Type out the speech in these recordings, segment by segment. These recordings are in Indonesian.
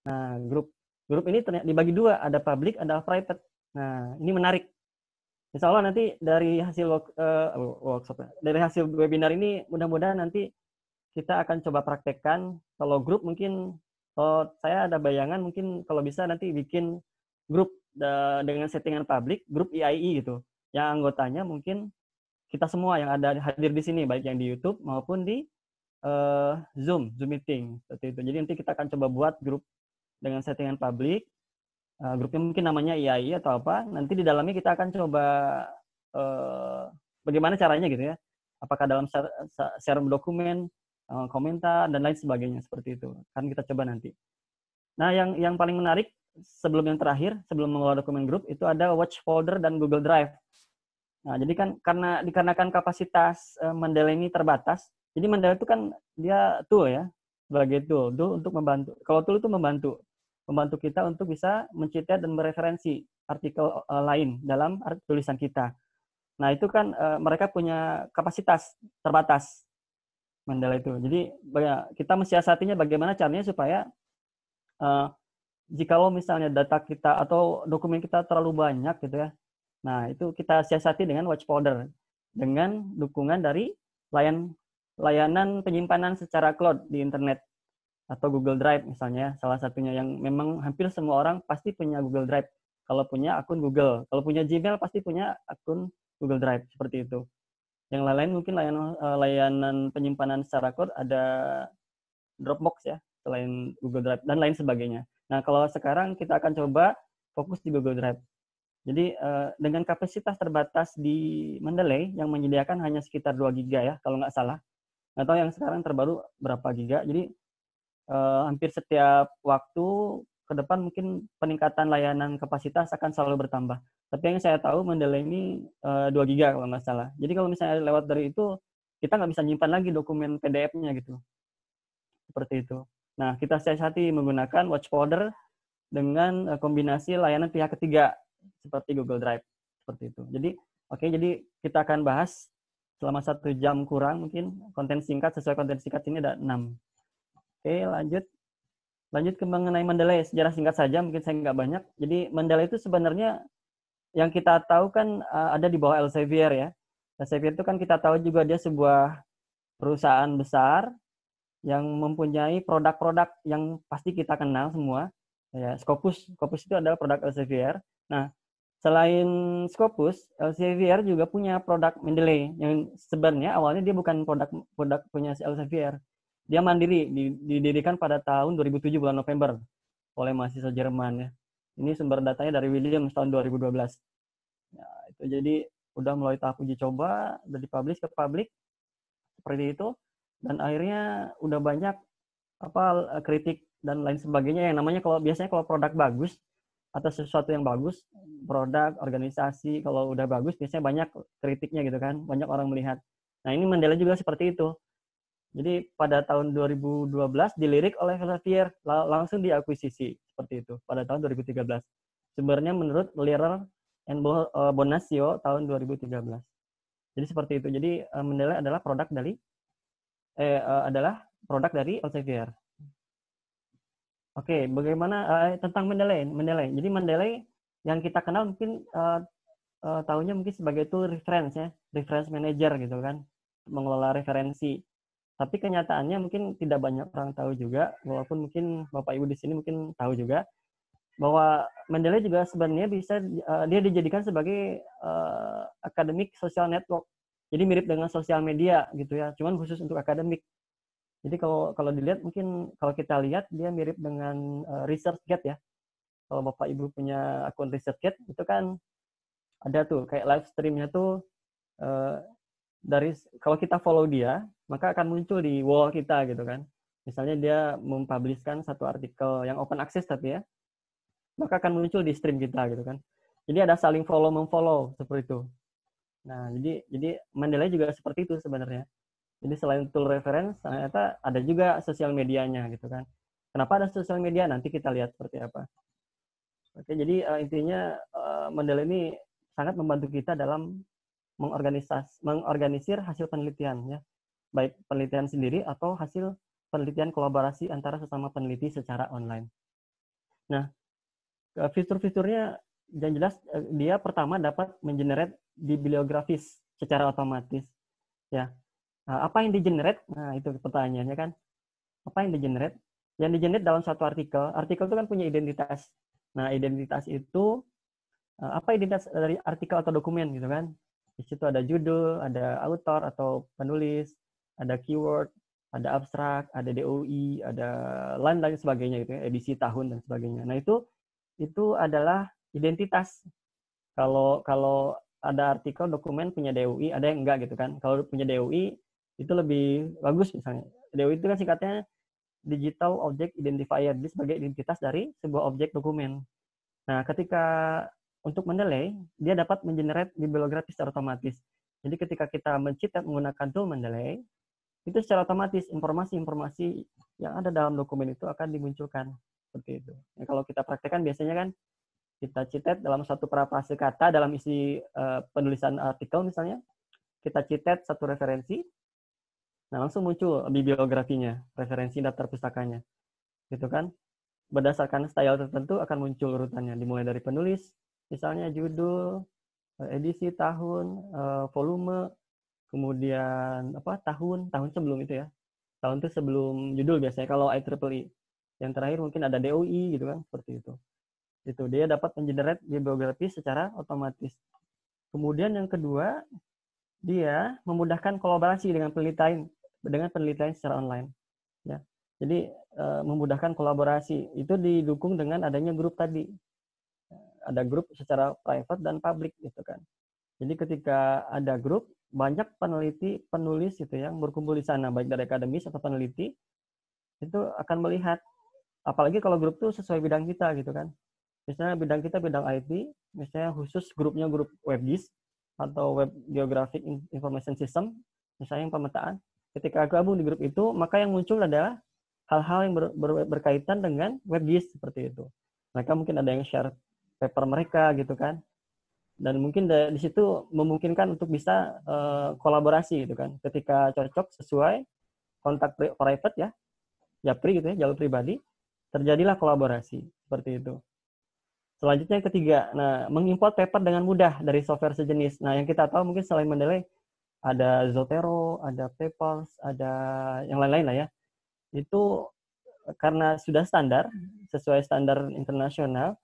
Nah, grup ini ternyata dibagi dua, ada public, ada private. Nah, ini menarik. Insya Allah nanti dari hasil workshop, dari hasil webinar ini mudah-mudahan nanti kita akan coba praktekkan. Kalau grup mungkin, kalau saya ada bayangan mungkin kalau bisa nanti bikin grup dengan settingan publik, grup III gitu. Yang anggotanya mungkin kita semua yang ada hadir di sini, baik yang di YouTube maupun di Zoom meeting seperti itu. Jadi nanti kita akan coba buat grup dengan settingan publik. Grupnya mungkin namanya IAI atau apa. Nanti di dalamnya kita akan coba bagaimana caranya gitu ya. Apakah dalam share dokumen, komentar dan lain sebagainya seperti itu. Kan kita coba nanti. Nah, yang paling menarik sebelum yang terakhir, sebelum mengelola dokumen grup itu ada Watch Folder dan Google Drive. Nah, jadi kan dikarenakan kapasitas Mendeley ini terbatas, jadi Mendeley itu kan dia tool ya, sebagai tool untuk membantu. Kalau tool itu membantu kita untuk bisa mencetak dan mereferensi artikel lain dalam tulisan kita. Nah, itu kan mereka punya kapasitas terbatas Mendeley itu. Jadi kita mensiasatinya bagaimana caranya supaya jikalau misalnya data kita atau dokumen kita terlalu banyak gitu ya. Nah, itu kita siasati dengan watch folder dengan dukungan dari layanan penyimpanan secara cloud di internet atau Google Drive misalnya, salah satunya yang memang hampir semua orang pasti punya Google Drive. Kalau punya akun Google, kalau punya Gmail pasti punya akun Google Drive seperti itu. Yang lain mungkin layanan penyimpanan secara cloud ada Dropbox ya, selain Google Drive dan lain sebagainya. Nah, kalau sekarang kita akan coba fokus di Google Drive. Jadi dengan kapasitas terbatas di Mendeley yang menyediakan hanya sekitar 2 giga ya, kalau nggak salah. Nggak tahu yang sekarang terbaru berapa giga. Jadi hampir setiap waktu ke depan mungkin peningkatan layanan kapasitas akan selalu bertambah. Tapi yang saya tahu Mendeley ini 2 giga kalau nggak salah. Jadi kalau misalnya lewat dari itu, kita nggak bisa nyimpan lagi dokumen PDF-nya gitu. Seperti itu. Nah, kita siasati menggunakan watch folder dengan kombinasi layanan pihak ketiga seperti Google Drive seperti itu. Jadi kita akan bahas selama 1 jam kurang mungkin konten singkat. Sesuai konten singkat ini ada 6. Oke, lanjut ke mengenai Mendeley, sejarah singkat saja, mungkin saya nggak banyak. Jadi Mendeley itu sebenarnya yang kita tahu kan ada di bawah Elsevier ya. Elsevier itu kan kita tahu juga dia sebuah perusahaan besar yang mempunyai produk-produk yang pasti kita kenal semua. Ya, Scopus itu adalah produk Elsevier. Nah, selain Scopus, Elsevier juga punya produk Mendeley yang sebenarnya awalnya dia bukan produk punya Elsevier. Dia mandiri, didirikan pada tahun 2007 bulan November oleh mahasiswa Jerman ya. Ini sumber datanya dari Williams tahun 2012. Ya, itu jadi udah mulai tahap uji coba, udah dipublish ke publik seperti itu, dan akhirnya udah banyak kritik dan lain sebagainya yang namanya biasanya kalau produk bagus atau sesuatu yang bagus, produk, organisasi kalau udah bagus biasanya banyak kritiknya gitu kan, banyak orang melihat. Nah, ini Mendeley juga seperti itu. Jadi pada tahun 2012 dilirik oleh Elsevier, langsung diakuisisi seperti itu pada tahun 2013. Sumbernya menurut Lehrer and Bonacio tahun 2013. Jadi seperti itu. Jadi Mendeley adalah produk dari Elsevier. Oke, bagaimana tentang Mendeley? Jadi Mendeley yang kita kenal mungkin tahunya mungkin sebagai tool reference ya, reference manager gitu kan, mengelola referensi. Tapi kenyataannya mungkin tidak banyak orang tahu juga, walaupun mungkin Bapak Ibu di sini mungkin tahu juga bahwa Mendeley juga sebenarnya bisa dia dijadikan sebagai academic social network. Jadi mirip dengan sosial media gitu ya, cuman khusus untuk akademik. Jadi kalau dilihat mungkin kalau kita lihat dia mirip dengan ResearchGate ya. Kalau Bapak Ibu punya akun ResearchGate itu kan ada tuh kayak live streamnya tuh kalau kita follow dia maka akan muncul di wall kita gitu kan. Misalnya dia mempublishkan satu artikel yang open access tapi ya, maka akan muncul di stream kita gitu kan. Jadi ada saling follow memfollow seperti itu. Nah, jadi Mendeley juga seperti itu sebenarnya. Jadi selain tool reference, ternyata ada juga sosial medianya gitu kan. Kenapa ada sosial media? Nanti kita lihat seperti apa. Oke, jadi intinya Mendeley ini sangat membantu kita dalam mengorganisir hasil penelitian ya. Baik penelitian sendiri atau hasil penelitian kolaborasi antara sesama peneliti secara online. Nah, fitur-fiturnya yang jelas dia pertama dapat mengenerate bibliografis secara otomatis ya. Apa yang di-generate? Nah, itu pertanyaannya kan. Apa yang di-generate? Yang di-generate dalam satu artikel itu kan punya identitas. Nah, identitas itu apa identitas dari artikel atau dokumen gitu kan? Di situ ada judul, ada author atau penulis, ada keyword, ada abstrak, ada DOI, ada lain dan sebagainya gitu ya, edisi tahun dan sebagainya. Nah, itu adalah identitas. Kalau kalau ada artikel dokumen punya DOI, ada yang enggak gitu kan. Kalau punya DOI itu lebih bagus misalnya. DOI itu kan singkatnya Digital Object Identifier, jadi sebagai identitas dari sebuah objek dokumen. Nah, ketika untuk mendelay, dia dapat mengenerate bibliografi secara otomatis. Jadi ketika kita mencipta menggunakan tool mendelay, itu secara otomatis informasi-informasi yang ada dalam dokumen itu akan dimunculkan seperti itu. Ya, kalau kita praktekkan biasanya kan kita citet dalam satu parafrase kata dalam isi penulisan artikel misalnya, kita citet satu referensi, nah langsung muncul bibliografinya, referensi daftar pustakanya, gitu kan? Berdasarkan style tertentu akan muncul urutannya, dimulai dari penulis, misalnya judul, edisi tahun, volume, kemudian apa tahun sebelum itu ya, tahun itu sebelum judul biasanya kalau IEEE. Yang terakhir mungkin ada DOI gitu kan, seperti itu. Itu dia dapat mengenerate bibliografi secara otomatis. Kemudian yang kedua, dia memudahkan kolaborasi dengan penelitian secara online. Ya, jadi memudahkan kolaborasi itu didukung dengan adanya grup tadi. Ada grup secara private dan public gitu kan. Jadi ketika ada grup, banyak peneliti, penulis gitu yang berkumpul di sana, baik dari akademis atau peneliti, itu akan melihat, apalagi kalau grup itu sesuai bidang kita gitu kan. Misalnya bidang kita bidang IT, misalnya khusus grupnya grup WebGIS atau Web Geographic Information System, misalnya yang pemetaan. Ketika gabung di grup itu, maka yang muncul adalah hal-hal yang berkaitan dengan WebGIS seperti itu. Mereka mungkin ada yang share paper mereka gitu kan. Dan mungkin di situ memungkinkan untuk bisa kolaborasi gitu kan. Ketika cocok sesuai kontak private ya, japri gitu ya, jalur pribadi, terjadilah kolaborasi seperti itu. Selanjutnya yang ketiga, nah mengimport paper dengan mudah dari software sejenis. Nah yang kita tahu mungkin selain Mendeley ada Zotero, ada Papers, ada yang lain-lain lah ya. Itu karena sudah standar, sesuai standar internasional,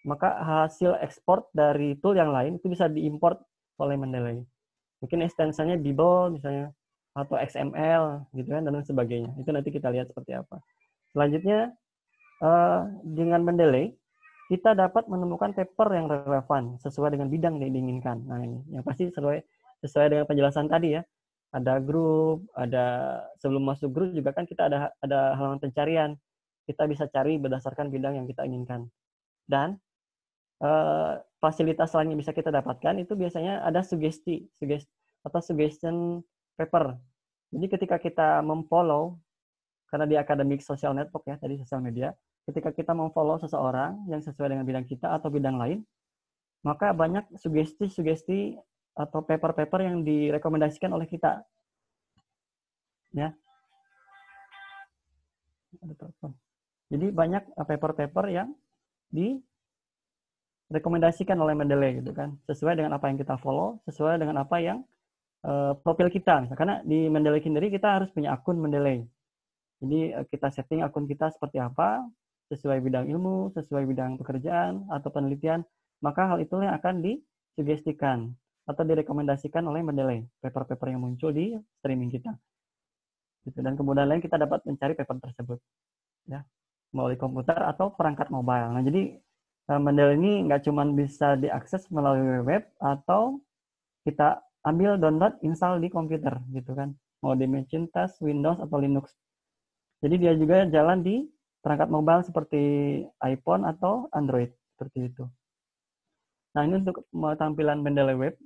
maka hasil ekspor dari tool yang lain itu bisa diimport oleh Mendeley. Mungkin ekstensinya Bible misalnya, atau XML gitu kan, dan sebagainya. Itu nanti kita lihat seperti apa. Selanjutnya, dengan Mendeley, kita dapat menemukan paper yang relevan sesuai dengan bidang yang diinginkan. Nah, ini yang pasti sesuai dengan penjelasan tadi ya. Ada grup, ada sebelum masuk grup juga kan kita ada halaman pencarian. Kita bisa cari berdasarkan bidang yang kita inginkan. Dan fasilitas lain yang bisa kita dapatkan itu biasanya ada sugesti atau suggestion paper. Jadi ketika kita memfollow, karena di academic social network ya, tadi sosial media, ketika kita memfollow seseorang yang sesuai dengan bidang kita atau bidang lain, maka banyak sugesti-sugesti atau paper-paper yang direkomendasikan oleh kita. Ya. Jadi banyak paper-paper yang direkomendasikan oleh Mendeley gitu kan, sesuai dengan apa yang kita follow, sesuai dengan apa yang profil kita. Karena di Mendeley sendiri kita harus punya akun Mendeley. Jadi kita setting akun kita seperti apa, sesuai bidang ilmu, sesuai bidang pekerjaan atau penelitian, maka hal itulah yang akan disugestikan atau direkomendasikan oleh Mendeley, paper-paper yang muncul di streaming kita. Gitu. Dan kemudian lain kita dapat mencari paper tersebut, ya, melalui komputer atau perangkat mobile. Nah, jadi Mendeley ini nggak cuma bisa diakses melalui web atau kita ambil download install di komputer, gitu kan. Mau di Macintosh, Windows atau Linux. Jadi dia juga jalan di perangkat mobile seperti iPhone atau Android, seperti itu. Nah, ini untuk tampilan Mendeley Web.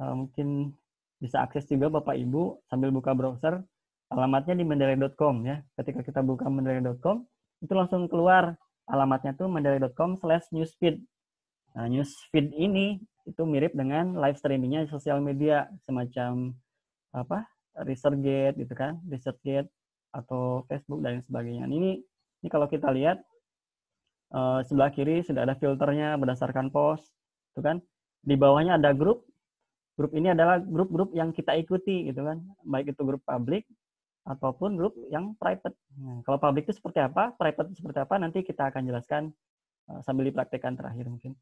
Mungkin bisa akses juga Bapak Ibu sambil buka browser. Alamatnya di mendeley.com ya. Ketika kita buka mendeley.com, itu langsung keluar alamatnya tuh mendeley.com/newsfeed. Nah, newsfeed ini itu mirip dengan live streamingnya di sosial media, semacam apa? ResearchGate gitu kan, ResearchGate atau Facebook dan sebagainya. Ini kalau kita lihat Sebelah kiri sudah ada filternya berdasarkan post, itu kan. Di bawahnya ada grup. Grup ini adalah grup-grup yang kita ikuti, gitu kan. Baik itu grup publik ataupun grup yang private. Nah, kalau publik itu seperti apa, private itu seperti apa, nanti kita akan jelaskan sambil dipraktekkan terakhir mungkin.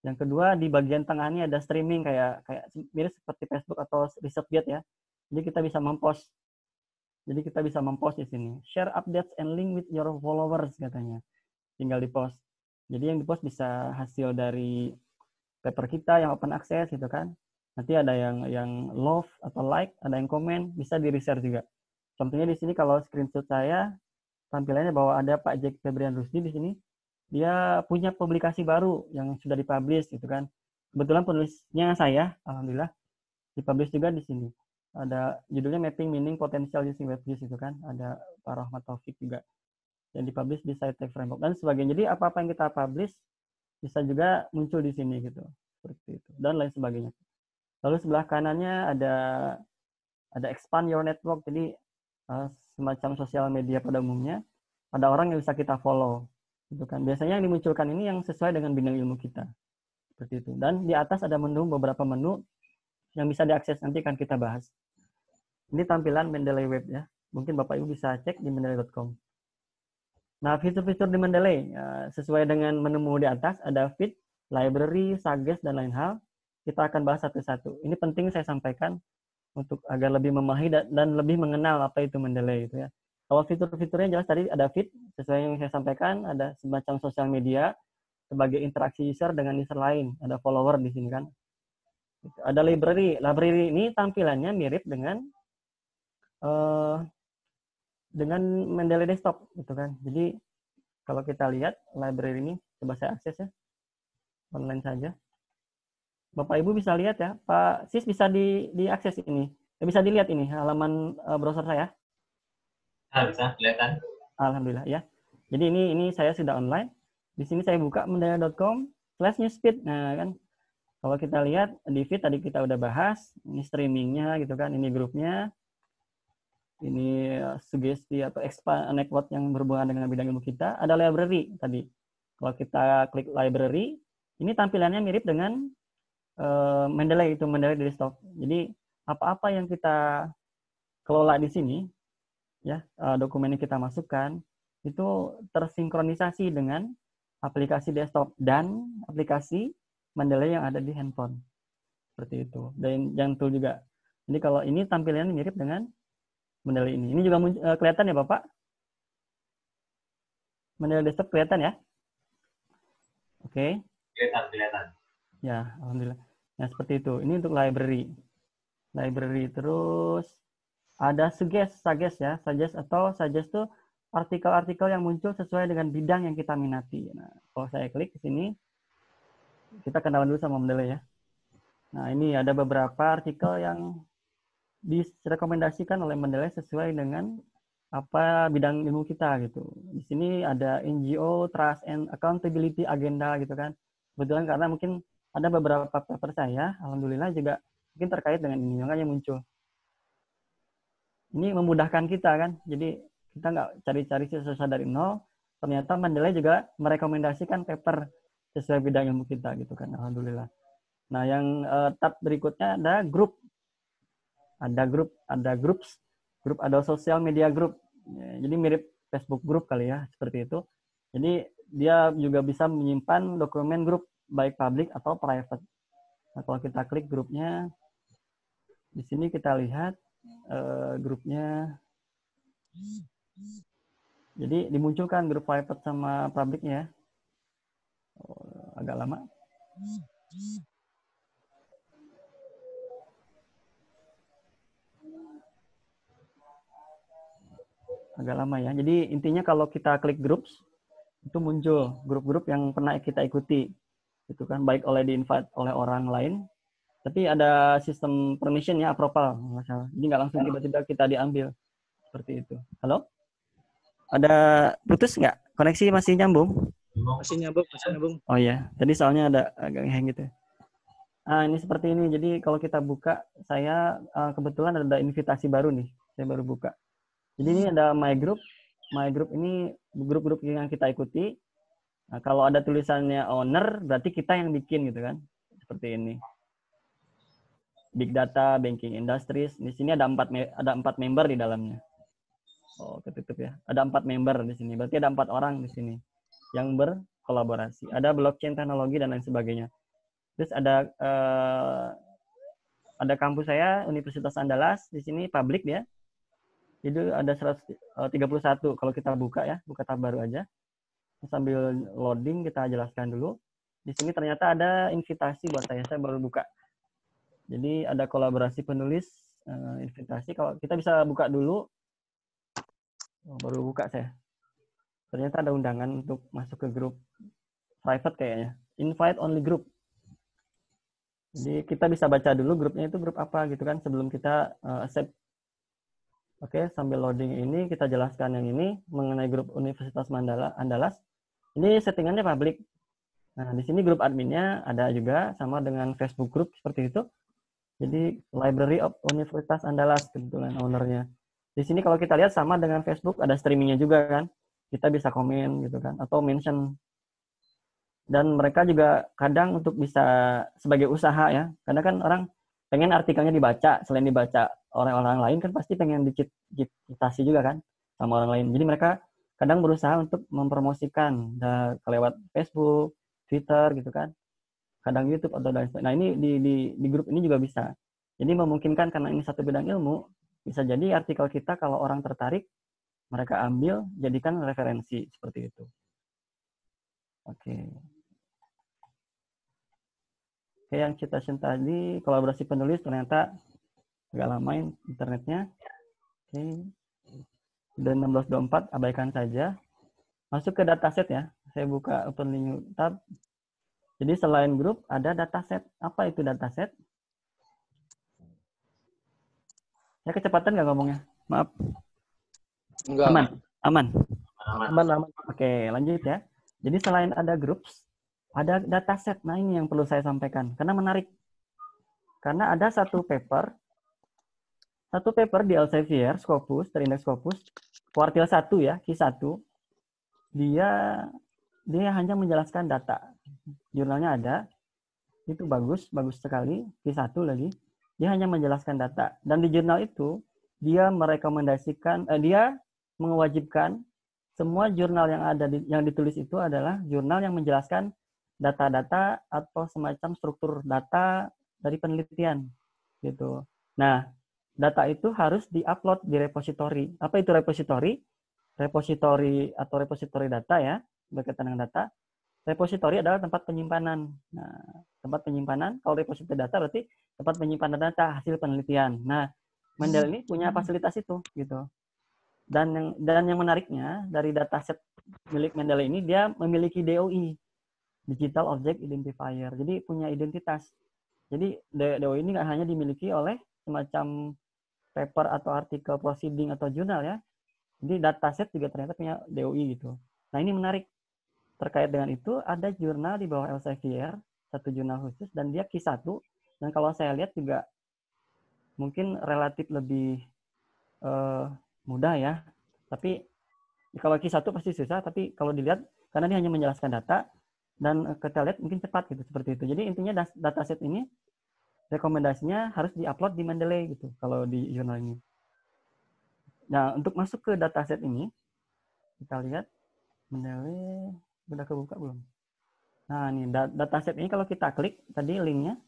Yang kedua, di bagian tengah ini ada streaming kayak mirip seperti Facebook atau ResearchGate ya. Jadi kita bisa mempost. Jadi kita bisa mempost di sini. Share updates and link with your followers katanya. Tinggal di post. Jadi yang di post bisa hasil dari paper kita yang open access gitu kan. Nanti ada yang love atau like, ada yang komen, bisa di reshare juga. Contohnya di sini kalau screenshot saya tampilannya bahwa ada Pak Jack Febrian Rusdi di sini. Dia punya publikasi baru yang sudah dipublish gitu kan. Kebetulan penulisnya saya, alhamdulillah, dipublish juga di sini. Ada judulnya Mapping Meaning Potential Using WebGIS itu kan. Ada Pak Rahmat Taufik juga yang dipublish di SciTech Framework dan sebagainya. Jadi apa-apa yang kita publish bisa juga muncul di sini gitu. Seperti itu dan lain sebagainya. Lalu sebelah kanannya ada expand your network. Jadi semacam sosial media pada umumnya. Ada orang yang bisa kita follow. Gitu kan. Biasanya yang dimunculkan ini yang sesuai dengan bidang ilmu kita. Seperti itu. Dan di atas ada beberapa menu yang bisa diakses, nanti akan kita bahas. Ini tampilan Mendeley Web ya. Mungkin Bapak Ibu bisa cek di mendeley.com. Nah, fitur-fitur di Mendeley sesuai dengan menu di atas ada feed, library, suggest dan lain hal. Kita akan bahas satu-satu. Ini penting saya sampaikan untuk agar lebih memahami dan lebih mengenal apa itu Mendeley itu ya. Kalau fitur-fiturnya jelas tadi ada feed, sesuai yang saya sampaikan, ada semacam sosial media sebagai interaksi user dengan user lain, ada follower di sini kan. Ada library. Library ini tampilannya mirip dengan Mendeley Desktop gitu kan. Jadi kalau kita lihat library ini, coba saya akses ya. Online saja. Bapak Ibu bisa lihat ya, Pak Sis bisa diakses ini. Bisa dilihat ini halaman browser saya. Bisa kelihatan. Alhamdulillah ya. Jadi ini saya sudah online. Di sini saya buka mendeley.com/newsfeed. Nah kan, kalau kita lihat di feed tadi kita udah bahas, ini streamingnya gitu kan, ini grupnya, ini sugesti atau expand network yang berhubungan dengan bidang ilmu kita. Ada library tadi. Kalau kita klik library, ini tampilannya mirip dengan Mendeley itu Mendeley Desktop. Jadi apa-apa yang kita kelola di sini, ya dokumen yang kita masukkan itu tersinkronisasi dengan aplikasi desktop dan aplikasi Mendeley yang ada di handphone. Seperti itu. Dan yang tool juga. Jadi kalau ini tampilannya mirip dengan Mendeley ini. Ini juga kelihatan ya Bapak? Mendeley Desktop kelihatan ya? Oke. Kelihatan. Ya, alhamdulillah. Nah, seperti itu. Ini untuk library. Library terus ada suggest ya. Suggest itu artikel-artikel yang muncul sesuai dengan bidang yang kita minati. Nah, kalau saya klik ke sini, kita kenalan dulu sama Mendeley ya. Nah, ini ada beberapa artikel yang direkomendasikan oleh Mendeley sesuai dengan apa bidang ilmu kita gitu. Di sini ada NGO, Trust and Accountability Agenda gitu kan. Kebetulan karena mungkin ada beberapa paper saya, alhamdulillah juga mungkin terkait dengan ini, makanya muncul. Ini memudahkan kita kan, jadi kita nggak cari-cari susah dari nol, ternyata Mendeley juga merekomendasikan paper sesuai bidang ilmu kita gitu kan, alhamdulillah. Nah, yang tab berikutnya ada grup. Ada groups, ada social media group. Jadi mirip Facebook group kali ya, seperti itu. Jadi dia juga bisa menyimpan dokumen grup baik public atau private. Nah, kalau kita klik grupnya, di sini kita lihat grupnya. Jadi dimunculkan grup private sama publicnya. Agak lama. Agak lama ya. Jadi intinya kalau kita klik groups, itu muncul grup-grup yang pernah kita ikuti. Itu kan baik oleh di-invite oleh orang lain, tapi ada sistem permission ya, approval. Jadi nggak langsung tiba-tiba kita diambil. Seperti itu. Halo? Ada putus nggak? Koneksi masih nyambung? Masih nyambung. Oh iya, jadi soalnya ada agak hang gitu. Nah, ini seperti ini. Jadi kalau kita buka, saya kebetulan ada invitasi baru nih. Saya baru buka. Jadi ini ada My Group. My Group ini grup-grup yang kita ikuti. Nah, kalau ada tulisannya owner, berarti kita yang bikin gitu kan. Seperti ini. Big Data, Banking Industries. Di sini ada 4 member di dalamnya. Oh, ketutup ya. Ada 4 member di sini. Berarti ada 4 orang di sini yang berkolaborasi. Ada blockchain teknologi dan lain sebagainya. Terus ada kampus saya, Universitas Andalas. Di sini publik ya. Jadi ada 131 kalau kita buka ya, buka tab baru aja. Sambil loading kita jelaskan dulu. Di sini ternyata ada invitasi buat saya baru buka. Jadi ada kolaborasi penulis, invitasi. Kalau kita bisa buka dulu, baru buka saya. Ternyata ada undangan untuk masuk ke grup private kayaknya. Invite only group. Jadi kita bisa baca dulu grupnya itu grup apa gitu kan sebelum kita accept. Oke, sambil loading ini kita jelaskan yang ini mengenai grup Universitas Andalas. Ini settingannya publik. Nah, di sini grup adminnya ada juga sama dengan Facebook group seperti itu. Jadi Library of Universitas Andalas kebetulan ownernya. Di sini kalau kita lihat sama dengan Facebook ada streamingnya juga kan. Kita bisa komen gitu kan atau mention. Dan mereka juga kadang untuk bisa sebagai usaha ya. Karena kan orang pengen artikelnya dibaca, selain dibaca orang-orang lain kan pasti pengen dicitasi juga kan sama orang lain. Jadi mereka kadang berusaha untuk mempromosikan lewat Facebook, Twitter gitu kan. Kadang YouTube atau lain sebagainya. Nah, ini di grup ini juga bisa. Jadi memungkinkan karena ini satu bidang ilmu, bisa jadi artikel kita kalau orang tertarik, mereka ambil, jadikan referensi seperti itu. Oke. Oke, yang citation tadi, kolaborasi penulis ternyata agak lama internetnya. Oke. Dan 1624 abaikan saja. Masuk ke dataset ya. Saya buka open new tab. Jadi selain grup ada dataset. Apa itu dataset? Saya kecepatan nggak ngomongnya? Maaf. Enggak. Aman. Aman. Oke, lanjut ya. Jadi selain ada groups, ada dataset. Nah, ini yang perlu saya sampaikan karena menarik. Karena ada satu paper di Elsevier, Scopus, terindeks Scopus, kuartil 1 ya, Q1. Dia hanya menjelaskan data. Jurnalnya ada. Itu bagus sekali, Q1 lagi. Dia hanya menjelaskan data. Dan di jurnal itu dia merekomendasikan, dia mewajibkan semua jurnal yang ditulis itu adalah jurnal yang menjelaskan data-data atau semacam struktur data dari penelitian gitu. Nah, data itu harus diupload di repository. Apa itu repository? Repository atau repository data ya, berkaitan dengan data. Repository adalah tempat penyimpanan. Nah, tempat penyimpanan, kalau repository data berarti tempat penyimpanan data hasil penelitian. Nah, Mendeley ini punya fasilitas itu gitu. Dan yang menariknya dari dataset milik Mendeley ini dia memiliki DOI, Digital Object Identifier. Jadi punya identitas. Jadi DOI ini nggak hanya dimiliki oleh semacam paper atau artikel proceeding atau jurnal ya. Jadi dataset juga ternyata punya DOI gitu. Nah, ini menarik. Terkait dengan itu ada jurnal di bawah Elsevier, satu jurnal khusus dan dia Q1 dan kalau saya lihat juga mungkin relatif lebih mudah ya. Tapi kalau Q1 pasti susah, tapi kalau dilihat karena dia hanya menjelaskan data dan kita lihat mungkin cepat gitu seperti itu. Jadi intinya dataset ini rekomendasinya harus diupload di Mendeley gitu kalau di jurnal ini. Nah, untuk masuk ke dataset ini kita lihat Mendeley udah kebuka belum? Nah, ini dataset ini kalau kita klik tadi linknya,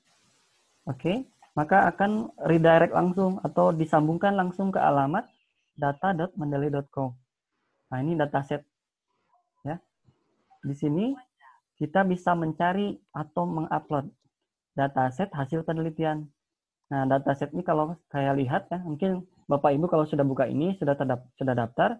oke, maka akan redirect langsung atau disambungkan langsung ke alamat data.mendeley.com. Nah, ini dataset ya. Di sini kita bisa mencari atau mengupload dataset hasil penelitian. Nah, dataset ini kalau saya lihat ya, mungkin Bapak Ibu kalau sudah buka ini sudah daftar,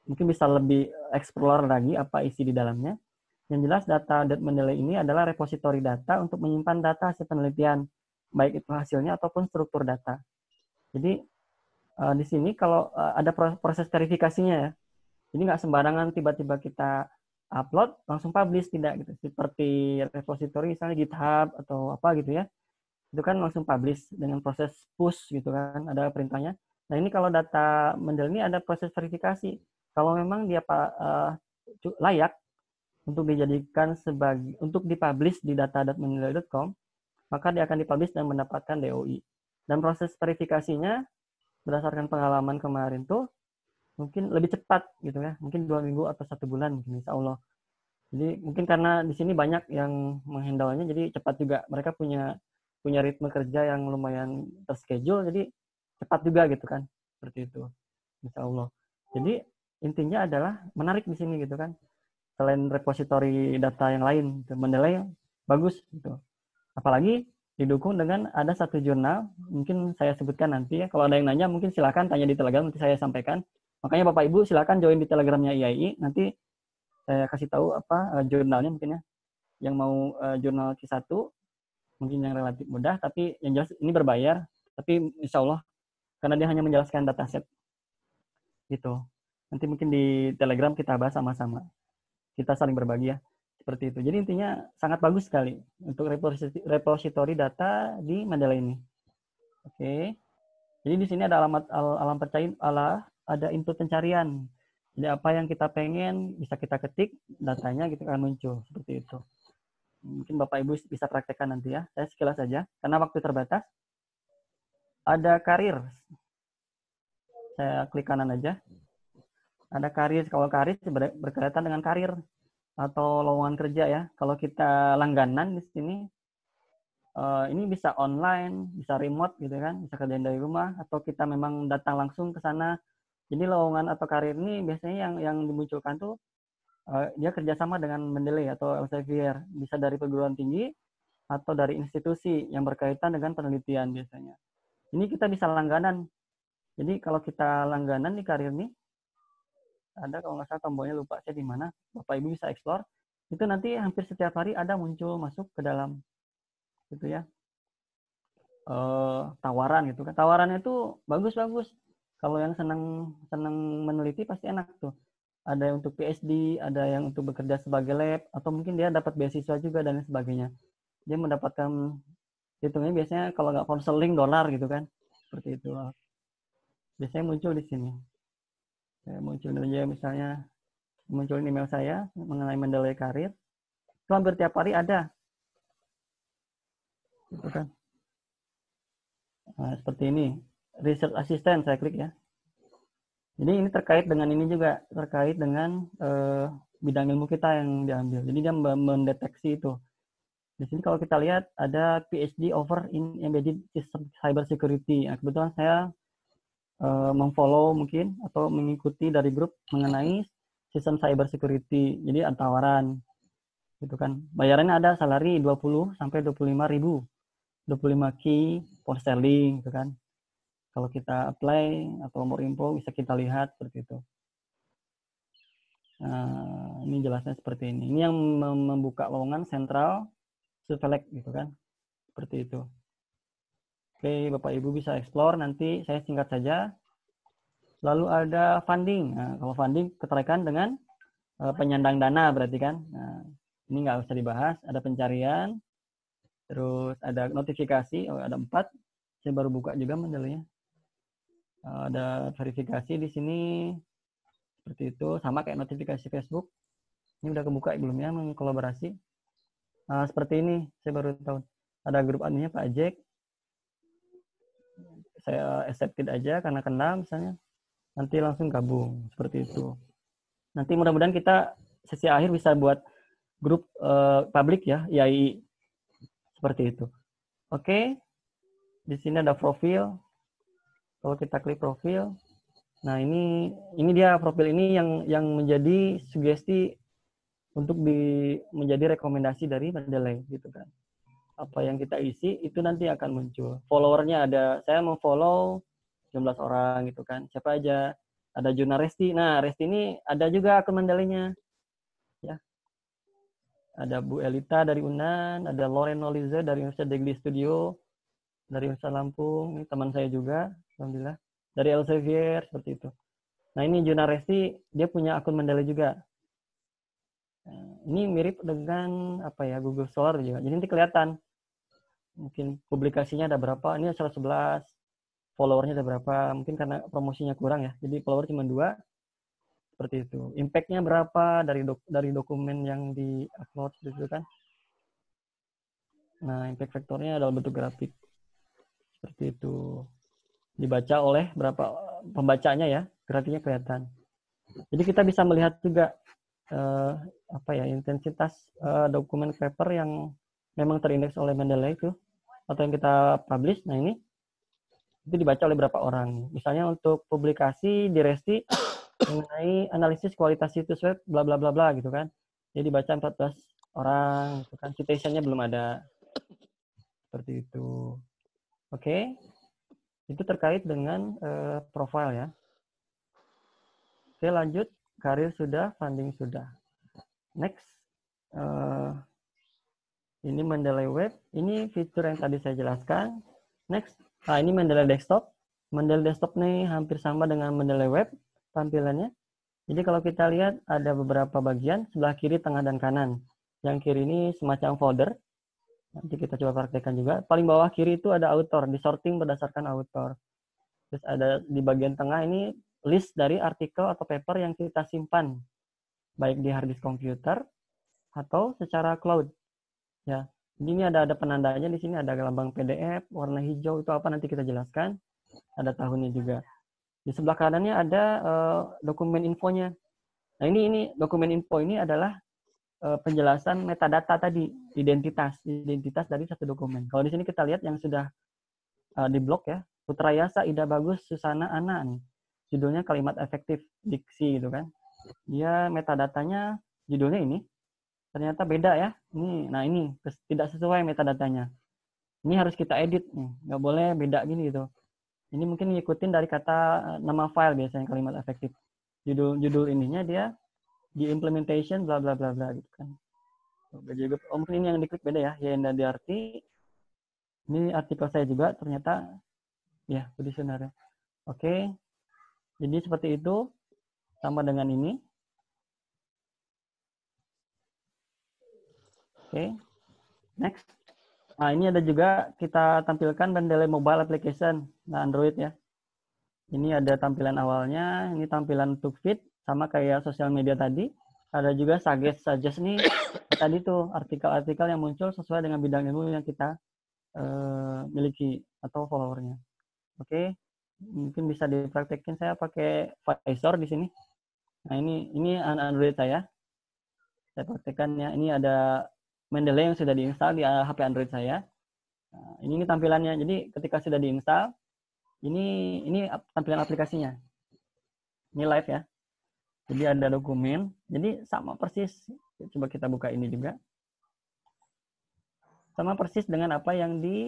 mungkin bisa lebih explore lagi apa isi di dalamnya. Yang jelas data.mendeley ini adalah repositori data untuk menyimpan data hasil penelitian, baik itu hasilnya ataupun struktur data. Jadi di sini kalau ada proses verifikasinya ya, jadi nggak sembarangan tiba-tiba kita upload langsung publish, tidak gitu. Seperti repositori misalnya GitHub atau apa gitu ya, itu kan langsung publish dengan proses push gitu kan, ada perintahnya. Nah, ini kalau data Mendeley ini ada proses verifikasi. Kalau memang dia layak, untuk dijadikan untuk dipublish di data.mendeley.com, maka dia akan dipublish dan mendapatkan DOI. Dan proses verifikasinya berdasarkan pengalaman kemarin tuh mungkin lebih cepat gitu ya, mungkin 2 minggu atau 1 bulan mungkin, insya Allah. Jadi mungkin karena di sini banyak yang menghandle-nya, jadi cepat juga. Mereka punya ritme kerja yang lumayan terschedule, jadi cepat juga gitu kan, seperti itu, insya Allah. Jadi intinya adalah menarik di sini gitu kan. Selain repositori data yang lain, gitu, Mendeley bagus gitu. Apalagi didukung dengan ada satu jurnal, mungkin saya sebutkan nanti ya. Kalau ada yang nanya, mungkin silakan tanya di Telegram, nanti saya sampaikan. Makanya Bapak Ibu silakan join di Telegramnya IAI, nanti saya kasih tahu apa jurnalnya mungkin ya. Yang mau jurnal Q1, mungkin yang relatif mudah, tapi yang jelas ini berbayar, tapi insya Allah, karena dia hanya menjelaskan dataset. Gitu. Nanti mungkin di Telegram kita bahas sama-sama. Kita saling berbagi ya. Seperti itu. Jadi intinya sangat bagus sekali untuk repository data di Mendeley ini. Oke. Jadi di sini ada ada input pencarian. Jadi apa yang kita pengen bisa kita ketik, datanya gitu akan muncul seperti itu. Mungkin Bapak Ibu bisa praktekkan nanti ya. Saya sekilas saja karena waktu terbatas. Ada karir. Saya klik kanan aja. Ada karir. Kalau karir berkaitan dengan karir atau lowongan kerja ya. Kalau kita langganan di sini, ini bisa online, bisa remote gitu kan, bisa kerjain dari rumah, atau kita memang datang langsung ke sana. Jadi lowongan atau karir ini biasanya yang dimunculkan tuh dia kerjasama dengan Mendeley atau Elsevier, bisa dari perguruan tinggi atau dari institusi yang berkaitan dengan penelitian biasanya. Ini kita bisa langganan. Jadi kalau kita langganan di karir nih, ada kalau nggak salah tombolnya, lupa saya di mana, Bapak Ibu bisa explore, itu nanti hampir setiap hari ada muncul masuk ke dalam gitu ya, tawaran gitu kan. Tawarannya itu bagus-bagus. Kalau yang senang meneliti pasti enak tuh. Ada yang untuk PhD, ada yang untuk bekerja sebagai lab, atau mungkin dia dapat beasiswa juga dan sebagainya. Dia mendapatkan, hitungnya biasanya kalau nggak konseling $, gitu kan, seperti itu. Biasanya muncul di sini. Saya muncul aja misalnya, munculin email saya mengenai Mendeley karir, itu hampir tiap hari ada, gitu kan. Nah, seperti ini, research assistant saya klik ya. Jadi ini terkait dengan ini juga, terkait dengan bidang ilmu kita yang diambil. Jadi dia mendeteksi itu. Di sini kalau kita lihat ada PhD over in embedded system cyber security. Nah, kebetulan saya memfollow mungkin atau mengikuti dari grup mengenai sistem cyber security. Jadi ada tawaran gitu kan. Bayarannya ada salary 20 sampai 25.000. 25 key pound sterling gitu kan. Kalau kita apply atau more info bisa kita lihat seperti itu. Nah, ini jelasnya seperti ini. Ini yang membuka lowongan sentral Suvelec gitu kan. Seperti itu. Oke, Bapak Ibu bisa explore, nanti saya singkat saja. Lalu ada funding. Nah, kalau funding keterkaitan dengan penyandang dana berarti kan. Nah, ini nggak usah dibahas. Ada pencarian, terus ada notifikasi, ada 4. Saya baru buka juga Mendeley-nya. Ada verifikasi di sini, seperti itu. Sama kayak notifikasi Facebook. Ini udah kebuka belum ya, mengkolaborasi. Seperti ini, saya baru tahu. Ada grup adminnya Pak Jack. Saya accepted aja karena kenal misalnya, nanti langsung gabung seperti itu. Nanti mudah-mudahan kita sesi akhir bisa buat grup publik ya, IAI seperti itu. Oke, di sini ada profil. Kalau kita klik profil, nah ini dia profil ini yang menjadi sugesti untuk menjadi rekomendasi dari Mendeley gitu kan. Apa yang kita isi itu nanti akan muncul. Followernya ada, saya memfollow 19 orang gitu kan. Siapa aja? Ada Juna Resti. Nah, Resti ini ada juga akun Mendeley-nya. Ya. Ada Bu Elita dari UNAN, ada Loren Nolize dari Universitas Degli Studio, dari Universitas Lampung, ini teman saya juga, alhamdulillah. Dari Elsevier, seperti itu. Nah, ini Juna Resti, dia punya akun Mendeley juga. Nah, ini mirip dengan apa ya, Google Scholar juga. Jadi nanti kelihatan mungkin publikasinya ada berapa, ini 111, followernya ada berapa, mungkin karena promosinya kurang ya, jadi follower cuma 2, Seperti itu. Impact-nya berapa dari dokumen yang di-upload gitu kan. Nah, impact faktornya dalam bentuk grafik. Seperti itu. Dibaca oleh berapa pembacanya ya, grafiknya kelihatan. Jadi kita bisa melihat juga intensitas dokumen paper yang memang terindeks oleh Mendeley itu atau yang kita publish. Nah, ini itu dibaca oleh berapa orang. Misalnya untuk publikasi di Resti mengenai analisis kualitas situs web bla bla bla bla gitu kan. Jadi dibaca 14 orang gitu kan. Citation-nya belum ada. Seperti itu. Oke. Itu terkait dengan profile ya. Oke, lanjut. Karir sudah, funding sudah. Next. Ini Mendeley Web. Ini fitur yang tadi saya jelaskan. Next. Nah, ini Mendeley Desktop. Mendeley Desktop nih hampir sama dengan Mendeley Web tampilannya. Jadi kalau kita lihat ada beberapa bagian, sebelah kiri, tengah, dan kanan. Yang kiri ini semacam folder. Nanti kita coba praktekkan juga. Paling bawah kiri itu ada author, disorting berdasarkan author. Terus ada di bagian tengah ini list dari artikel atau paper yang kita simpan. Baik di hard disk komputer atau secara cloud. Ya, ini ada penandanya di sini, ada lambang PDF, warna hijau itu apa nanti kita jelaskan. Ada tahunnya juga. Di sebelah kanannya ada dokumen infonya. Nah, ini dokumen info ini adalah penjelasan metadata tadi, identitas dari satu dokumen. Kalau di sini kita lihat yang sudah di blok ya, Putrayasa, Ida Bagus, Susana, Ana nih. Judulnya kalimat efektif diksi gitu kan. Dia metadatanya judulnya ini. Ternyata beda ya. Nah ini tidak sesuai metadatanya. Ini harus kita edit nih. Nggak boleh beda gini gitu. Ini mungkin ngikutin dari kata nama file biasanya kalimat efektif. Judul ininya dia di implementation bla bla bla bla gitu kan. Mungkin ini yang diklik beda ya. Yenda Diarti. Ini artikel saya juga ternyata ya petitionernya. Oke. Jadi seperti itu sama dengan ini. Oke. Next. Nah, ini ada juga kita tampilkan Mendeley Mobile Application. Nah, Android ya. Ini ada tampilan awalnya, ini tampilan untuk feed, sama kayak sosial media tadi. Ada juga suggest nih, tadi tuh artikel-artikel yang muncul sesuai dengan bidang ilmu yang kita miliki atau followernya. Oke, mungkin bisa dipraktekin saya pakai Visor di sini. Nah, ini Android saya praktekkan ya. Ini ada Mendeley yang sudah diinstal di HP Android saya. Nah, ini tampilannya. Jadi ketika sudah diinstal, ini tampilan aplikasinya. Ini live ya. Jadi ada dokumen. Jadi sama persis. Coba kita buka ini juga. Sama persis dengan apa yang di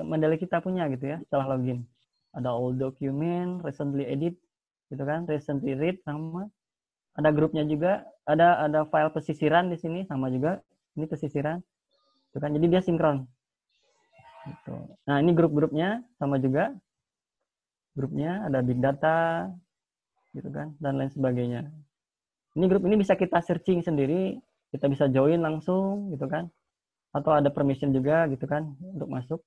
Mendeley kita punya gitu ya. Setelah login. Ada all document, recently edit, gitu kan. Recently read sama. Ada grupnya juga. Ada file pesisiran di sini sama juga. Ini pesisiran. Itu kan. Jadi dia sinkron. Gitu. Nah, ini grup-grupnya sama juga. Grupnya ada big data, gitu kan, dan lain sebagainya. Ini grup ini bisa kita searching sendiri, kita bisa join langsung, gitu kan. Atau ada permission juga, gitu kan, untuk masuk.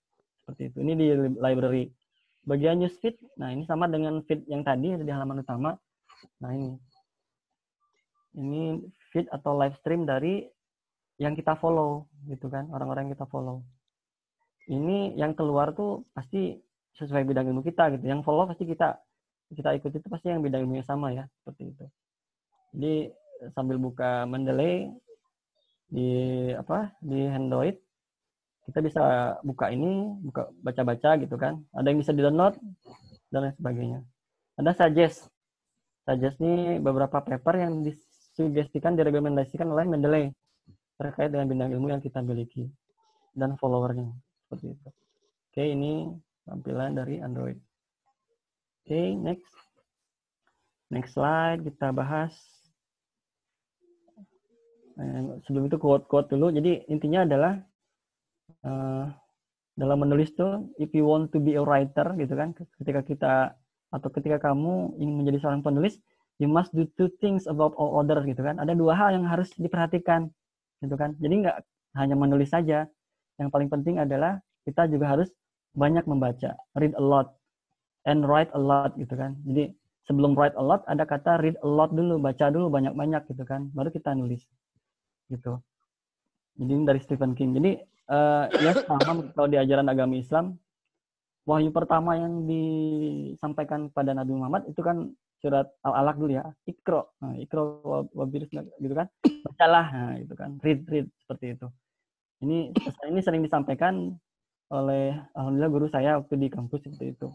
Seperti itu. Ini di library. Bagian newsfeed, nah ini sama dengan feed yang tadi di halaman utama. Nah ini feed atau live stream dari yang kita follow, gitu kan, orang-orang yang kita follow. Ini yang keluar tuh pasti sesuai bidang ilmu kita gitu. Yang follow pasti kita ikuti itu pasti yang bidang ilmunya sama ya, seperti itu. Jadi sambil buka Mendeley di Android, kita bisa buka ini, buka baca-baca gitu kan. Ada yang bisa di-download dan lain sebagainya. Ada suggest. Suggest ini beberapa paper yang disugestikan, direkomendasikan oleh Mendeley terkait dengan bidang ilmu yang kita miliki dan followernya. Seperti itu. Oke, ini tampilan dari Android. Oke, next. Next slide, kita bahas. Sebelum itu quote-quote dulu. Jadi intinya adalah dalam menulis tuh, if you want to be a writer, gitu kan, ketika kamu ingin menjadi seorang penulis, you must do two things above all others, gitu kan. Ada dua hal yang harus diperhatikan, gitu kan. Jadi nggak hanya menulis saja. Yang paling penting adalah kita juga harus banyak membaca, read a lot, and write a lot, gitu kan. Jadi sebelum write a lot ada kata read a lot dulu, baca dulu banyak-banyak gitu kan, baru kita nulis gitu. Jadi ini dari Stephen King. Jadi ya sama kalau di ajaran agama Islam, wahyu pertama yang disampaikan kepada Nabi Muhammad itu kan surat Al-Alaq dulu ya, Iqra. Nah, Iqra gitu kan. Bacalah, nah, itu kan. Read seperti itu. Ini sering disampaikan oleh alhamdulillah guru saya waktu di kampus seperti itu.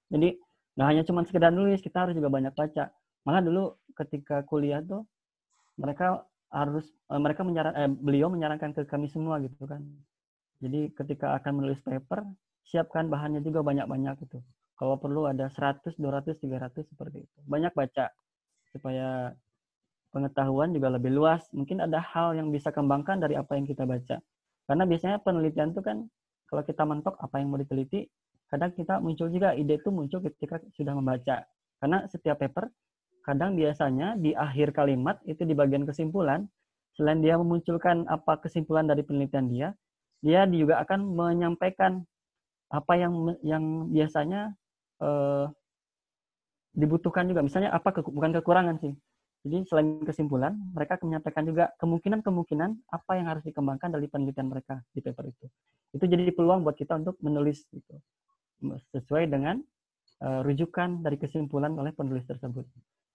Jadi nggak hanya cuma sekedar nulis, kita harus juga banyak baca. Malah dulu ketika kuliah tuh beliau menyarankan ke kami semua gitu kan. Jadi ketika akan menulis paper, siapkan bahannya juga banyak-banyak gitu. Kalau perlu ada 100, 200, 300 seperti itu. Banyak baca supaya pengetahuan juga lebih luas. Mungkin ada hal yang bisa kembangkan dari apa yang kita baca. Karena biasanya penelitian itu kan kalau kita mentok apa yang mau diteliti, kadang kita muncul juga ide itu muncul ketika sudah membaca. Karena setiap paper kadang biasanya di akhir kalimat itu di bagian kesimpulan, selain dia memunculkan apa kesimpulan dari penelitian dia juga akan menyampaikan apa yang biasanya dibutuhkan juga. Misalnya bukan kekurangan sih. Jadi selain kesimpulan, mereka akan menyampaikan juga kemungkinan apa yang harus dikembangkan dari penelitian mereka di paper itu. Itu jadi peluang buat kita untuk menulis gitu, sesuai dengan rujukan dari kesimpulan oleh penulis tersebut.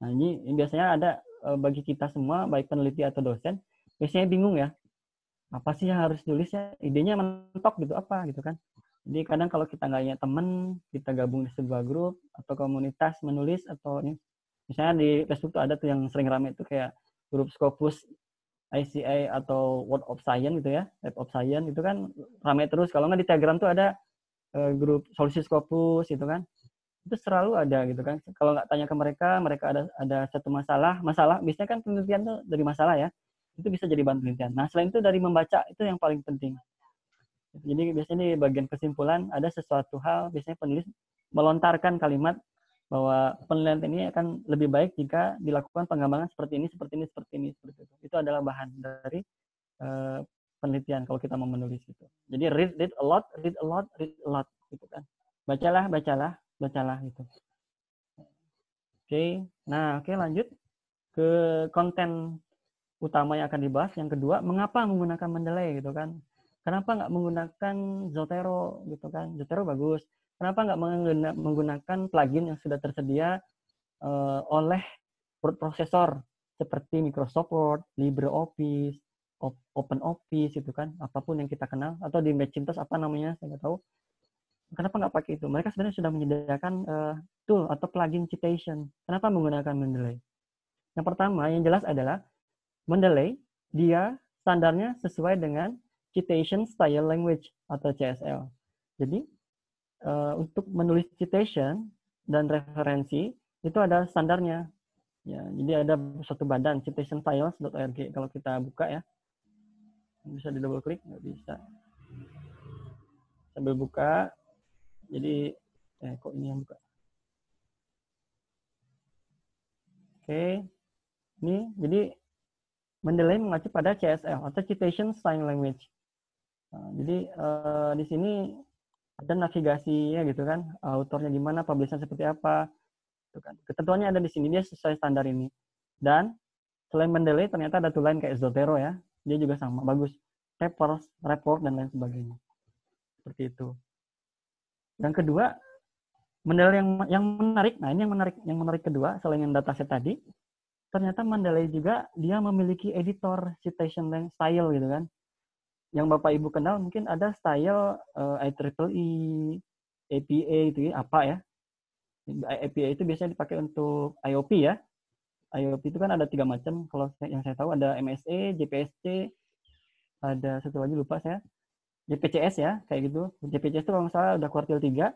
Nah ini biasanya ada bagi kita semua, baik peneliti atau dosen, biasanya bingung ya, apa sih yang harus tulis ya, idenya mentok gitu apa gitu kan. Jadi kadang kalau kita nggak punya teman, kita gabung di sebuah grup atau komunitas menulis atau misalnya di Facebook tuh ada tuh yang sering rame tuh kayak grup Scopus ICA atau World of Science gitu ya, Web of Science itu kan rame terus. Kalau nggak di Telegram tuh ada grup Solusi Scopus gitu kan. Itu selalu ada gitu kan. Kalau nggak tanya ke mereka ada satu masalah biasanya kan penelitian tuh dari masalah ya. Itu bisa jadi bahan penelitian. Nah, selain itu dari membaca itu yang paling penting. Jadi biasanya di bagian kesimpulan ada sesuatu hal, biasanya penulis melontarkan kalimat bahwa penelitian ini akan lebih baik jika dilakukan pengembangan seperti ini. Seperti itu. Itu adalah bahan dari penelitian kalau kita mau menulis itu. Jadi read a lot gitu kan. Bacalah gitu. Oke, lanjut ke konten utama yang akan dibahas. Yang kedua, mengapa menggunakan Mendeley gitu kan? Kenapa nggak menggunakan Zotero gitu kan? Zotero bagus. Kenapa nggak menggunakan plugin yang sudah tersedia oleh word processor seperti Microsoft Word, LibreOffice, OpenOffice itu kan? Apapun yang kita kenal, atau di Macintosh apa namanya saya nggak tahu. Kenapa nggak pakai itu? Mereka sebenarnya sudah menyediakan tool atau plugin citation. Kenapa menggunakan Mendeley? Yang pertama, yang jelas adalah Mendeley, dia standarnya sesuai dengan Citation Style Language atau CSL. Jadi, untuk menulis citation dan referensi, itu ada standarnya. Ya, jadi ada suatu badan, citationstyles.org. Kalau kita buka ya, bisa di double klik, nggak bisa. Sambil buka, jadi, kok ini yang buka? Oke, ini jadi Mendeley mengacu pada CSL atau Citation Style Language. Nah, jadi di sini ada navigasinya gitu kan, autornya gimana, publisher seperti apa, gitu kan. Ketentuannya ada di sini, dia sesuai standar ini. Dan selain Mendeley ternyata ada tool lain kayak Zotero ya, dia juga sama, bagus. Report dan lain sebagainya. Seperti itu. Yang kedua, Mendeley yang menarik, nah ini yang menarik kedua selain yang dataset tadi, ternyata Mendeley juga dia memiliki editor citation style gitu kan. Yang Bapak Ibu kenal mungkin ada style IEEE, APA itu ya, apa ya? APA itu biasanya dipakai untuk IOP ya. IOP itu kan ada 3 macam. Kalau yang saya tahu ada MSE, JPSC, ada satu lagi lupa saya. JPCS ya, kayak gitu. JPCS itu kalau nggak salah udah kuartil 3.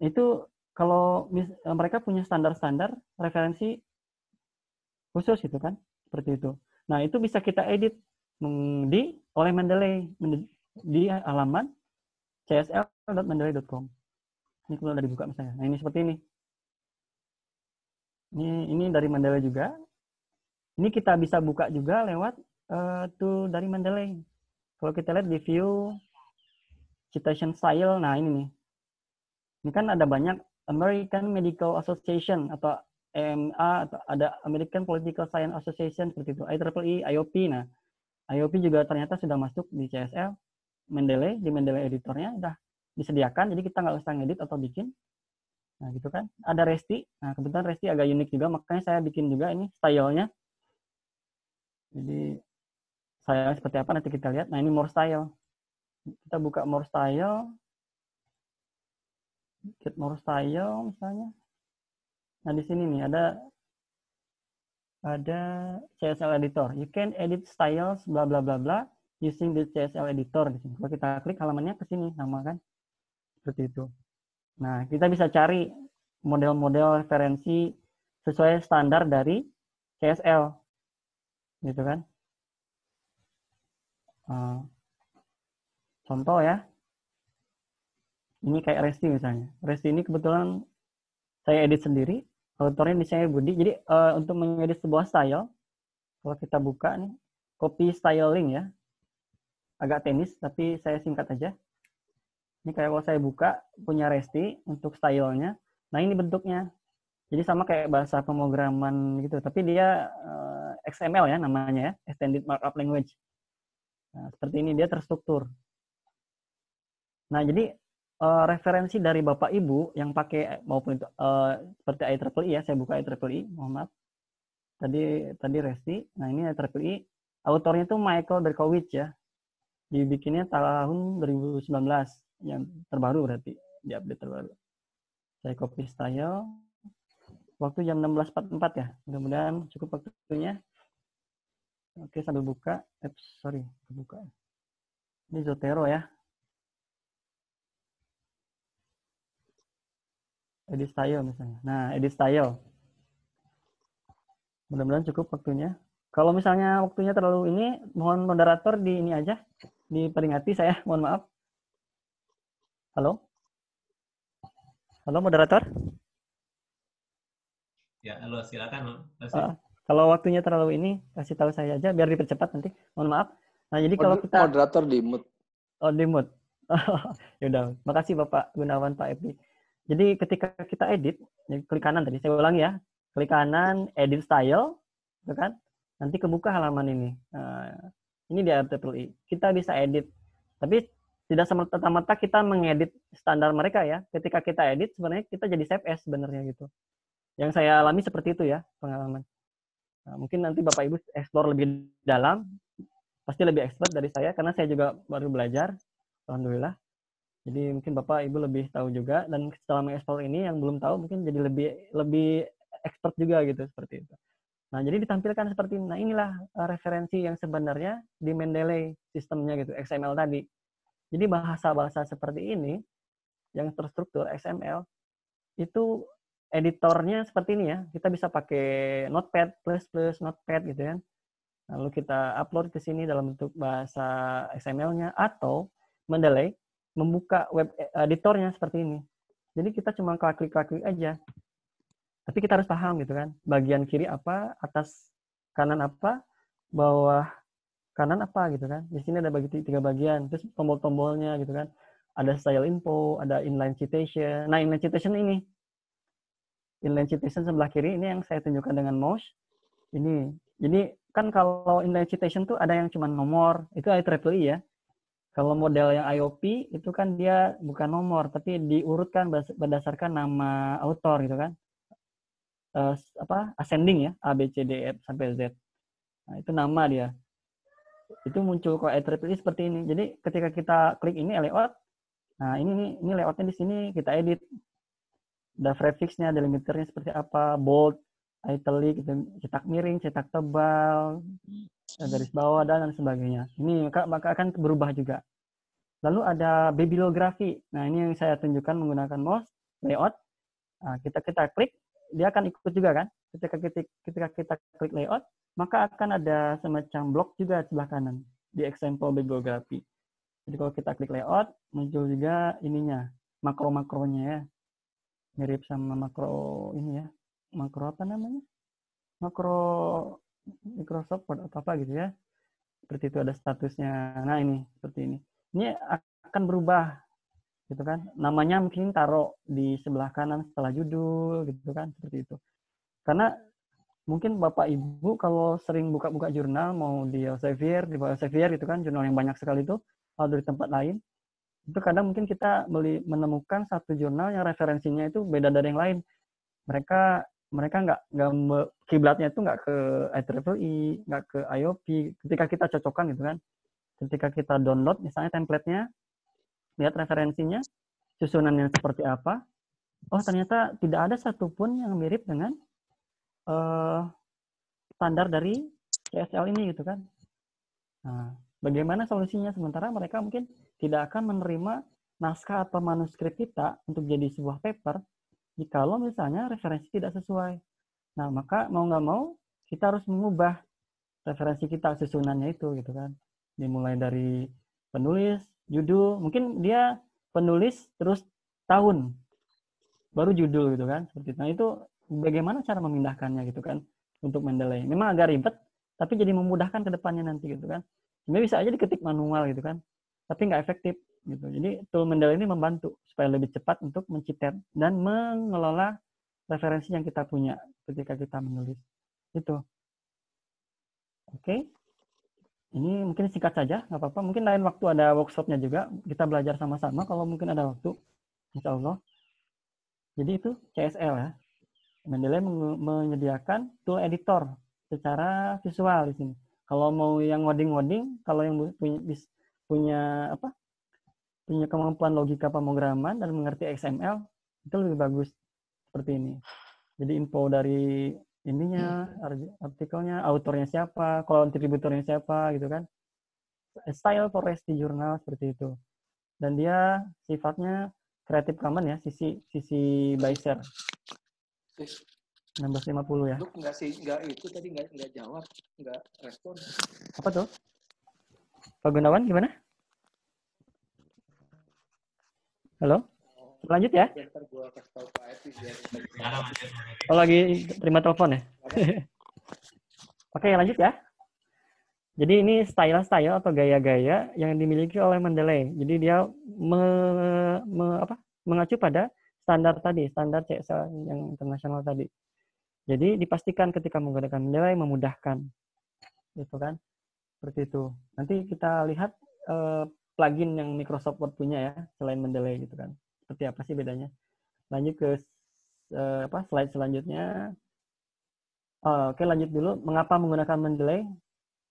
Itu kalau mereka punya standar-standar referensi khusus gitu kan, seperti itu. Nah, itu bisa kita edit oleh Mendeley di halaman csl.mendeley.com. Ini kalau udah dibuka misalnya. Nah, ini seperti ini. Ini dari Mendeley juga. Ini kita bisa buka juga lewat tool dari Mendeley. Kalau kita lihat di view citation style, nah ini nih. Ini kan ada banyak American Medical Association atau EMA, atau ada American Political Science Association seperti itu, IEEE, IOP. Nah, IOP juga ternyata sudah masuk di CSL. Mendeley, di Mendeley editornya udah disediakan, jadi kita nggak usah ngedit atau bikin. Nah, gitu kan. Ada Resti. Nah, kebetulan Resti agak unik juga, makanya saya bikin juga ini stylenya. Jadi, style seperti apa nanti kita lihat. Nah, ini more style. Kita buka more style. Get more style misalnya. Nah, di sini nih ada CSL editor. You can edit styles bla bla bla bla using the CSL editor di sini. Kalau kita klik halamannya ke sini sama kan. Seperti itu. Nah, kita bisa cari model-model referensi sesuai standar dari CSL. Gitu kan. Contoh ya. Ini kayak Resti misalnya. Resti ini kebetulan saya edit sendiri. Autornya di saya Budi. Jadi untuk mengedit sebuah style, kalau kita buka nih, copy styling ya. Agak teknis, tapi saya singkat aja. Ini kayak kalau saya buka, punya Resti untuk stylenya. Nah, ini bentuknya. Jadi sama kayak bahasa pemrograman gitu. Tapi dia XML ya namanya ya. Extended Markup Language. Nah, seperti ini dia terstruktur. Nah, jadi referensi dari Bapak Ibu yang pakai maupun itu seperti IEEE ya, saya buka IEEE, mohon maaf. Tadi Resti. Nah, ini IEEE. Autornya itu Michael Berkowitz ya. Dibikinnya tahun 2019, yang terbaru berarti, di update terbaru. Saya copy style. Waktu jam 16.44 ya. Mudah-mudahan cukup waktunya. Oke, sambil buka. Buka. Ini Zotero ya. Edit style misalnya. Nah, edit style. Mudah-mudahan cukup waktunya. Kalau misalnya waktunya terlalu ini, mohon moderator di ini aja. Diperingati saya, mohon maaf. Halo? Halo moderator? Ya, halo, silakan. Kalau waktunya terlalu ini, kasih tahu saya aja biar dipercepat nanti. Mohon maaf. Nah, jadi kalau kita moderator di mute. Oh, di mute. Yaudah, makasih Bapak Gunawan, Pak Epi. Jadi ketika kita edit, klik kanan tadi, saya ulangi ya. Klik kanan, edit style, gitu kan? Nanti kebuka halaman ini. Ini di IEEE. Kita bisa edit. Tapi tidak semata-mata kita mengedit standar mereka ya. Ketika kita edit, sebenarnya kita jadi save as sebenarnya gitu. Yang saya alami seperti itu ya, pengalaman. Nah, mungkin nanti Bapak Ibu explore lebih dalam, pasti lebih expert dari saya, karena saya juga baru belajar, alhamdulillah. Jadi mungkin Bapak Ibu lebih tahu juga, dan setelah mengeksplor ini yang belum tahu mungkin jadi lebih expert juga gitu, seperti itu. Nah, jadi ditampilkan seperti ini. Nah, inilah referensi yang sebenarnya di Mendeley sistemnya gitu, XML tadi. Jadi bahasa-bahasa seperti ini yang terstruktur XML itu editornya seperti ini ya. Kita bisa pakai Notepad plus Notepad gitu kan. Lalu kita upload ke sini dalam bentuk bahasa XML-nya, atau Mendeley membuka web editornya seperti ini. Jadi kita cuma klik-klik aja. Tapi kita harus paham gitu kan. Bagian kiri apa, atas kanan apa, bawah kanan apa gitu kan. Di sini ada tiga bagian. Terus tombol-tombolnya gitu kan. Ada style info, ada inline citation. Nah, inline citation ini. Inline citation sebelah kiri ini yang saya tunjukkan dengan mouse. Ini. Jadi kan kalau inline citation tuh ada yang cuma nomor. Itu IEEE ya. Kalau model yang IOP itu kan dia bukan nomor, tapi diurutkan berdasarkan nama autor gitu kan. Ascending ya, A, B, C, D, F, sampai Z. Nah, itu nama dia. Itu muncul kok IEEE seperti ini. Jadi ketika kita klik ini layout, nah ini layoutnya di sini kita edit. Ada prefixnya, delimiternya seperti apa, bold, italic, cetak miring, cetak tebal, garis bawah, dan sebagainya. Ini maka akan berubah juga. Lalu ada bibliografi. Nah, ini yang saya tunjukkan menggunakan mouse, layout. Nah, kita klik, dia akan ikut juga kan. Ketika kita klik layout, maka akan ada semacam blok juga sebelah kanan di example bibliografi. Jadi kalau kita klik layout, muncul juga ininya, makro-makronya ya. Mirip sama makro ini ya. Makro apa namanya? Makro Microsoft Word atau apa gitu ya. Seperti itu ada statusnya. Nah, ini seperti ini. Ini akan berubah gitu kan. Namanya mungkin taruh di sebelah kanan setelah judul gitu kan, seperti itu. Karena mungkin Bapak Ibu kalau sering buka-buka jurnal, mau di Elsevier, di bawah Elsevier gitu kan, jurnal yang banyak sekali itu, atau dari tempat lain, itu kadang mungkin kita menemukan satu jurnal yang referensinya itu beda dari yang lain. Mereka nggak kiblatnya itu nggak ke IEEE, nggak ke IOP. Ketika kita cocokkan gitu kan, ketika kita download misalnya template-nya, lihat referensinya, susunannya seperti apa, oh ternyata tidak ada satupun yang mirip dengan standar dari CSL ini gitu kan. Nah, bagaimana solusinya? Sementara mereka mungkin tidak akan menerima naskah atau manuskrip kita untuk jadi sebuah paper jikalau misalnya referensi tidak sesuai. Nah, maka mau nggak mau kita harus mengubah referensi kita, susunannya itu gitu kan. Dimulai dari penulis, judul, mungkin dia penulis terus tahun, baru judul gitu kan. Seperti itu. Nah, itu bagaimana cara memindahkannya gitu kan untuk Mendeley. Memang agak ribet, tapi jadi memudahkan ke depannya nanti gitu kan. Sebenarnya bisa aja diketik manual gitu kan, tapi nggak efektif gitu. Jadi tool Mendeley ini membantu supaya lebih cepat untuk mencitet dan mengelola referensi yang kita punya ketika kita menulis. Itu. Oke. Ini mungkin singkat saja, nggak apa-apa. Mungkin lain waktu ada workshopnya juga, kita belajar sama-sama kalau mungkin ada waktu, insya Allah. Jadi itu CSL ya. Mendeley menyediakan tool editor secara visual di sini. Kalau mau yang ngoding-ngoding, kalau yang punya kemampuan logika pemrograman dan mengerti XML, itu lebih bagus seperti ini. Jadi info dari ininya, artikelnya, autornya siapa, kontributornya siapa, gitu kan. Style Forestry Journal seperti itu. Dan dia sifatnya Creative Commons ya, sisi by share. 1650 ya. Lu nggak itu tadi nggak jawab, nggak respon. Apa tuh? Pak Gunawan gimana? Halo? Lanjut ya? Bentar gua kasih tahu Pak Epi biar. Oh, lagi terima telepon ya? Oke, lanjut ya. Jadi ini style atau gaya-gaya yang dimiliki oleh Mendeley. Jadi dia mengacu pada standar tadi, standar CSL yang internasional tadi. Jadi dipastikan ketika menggunakan Mendeley memudahkan, gitu kan? Seperti itu. Nanti kita lihat plugin yang Microsoft Word punya ya, selain Mendeley gitu kan. Seperti apa sih bedanya? Lanjut ke slide selanjutnya. Oke, lanjut dulu. Mengapa menggunakan Mendeley?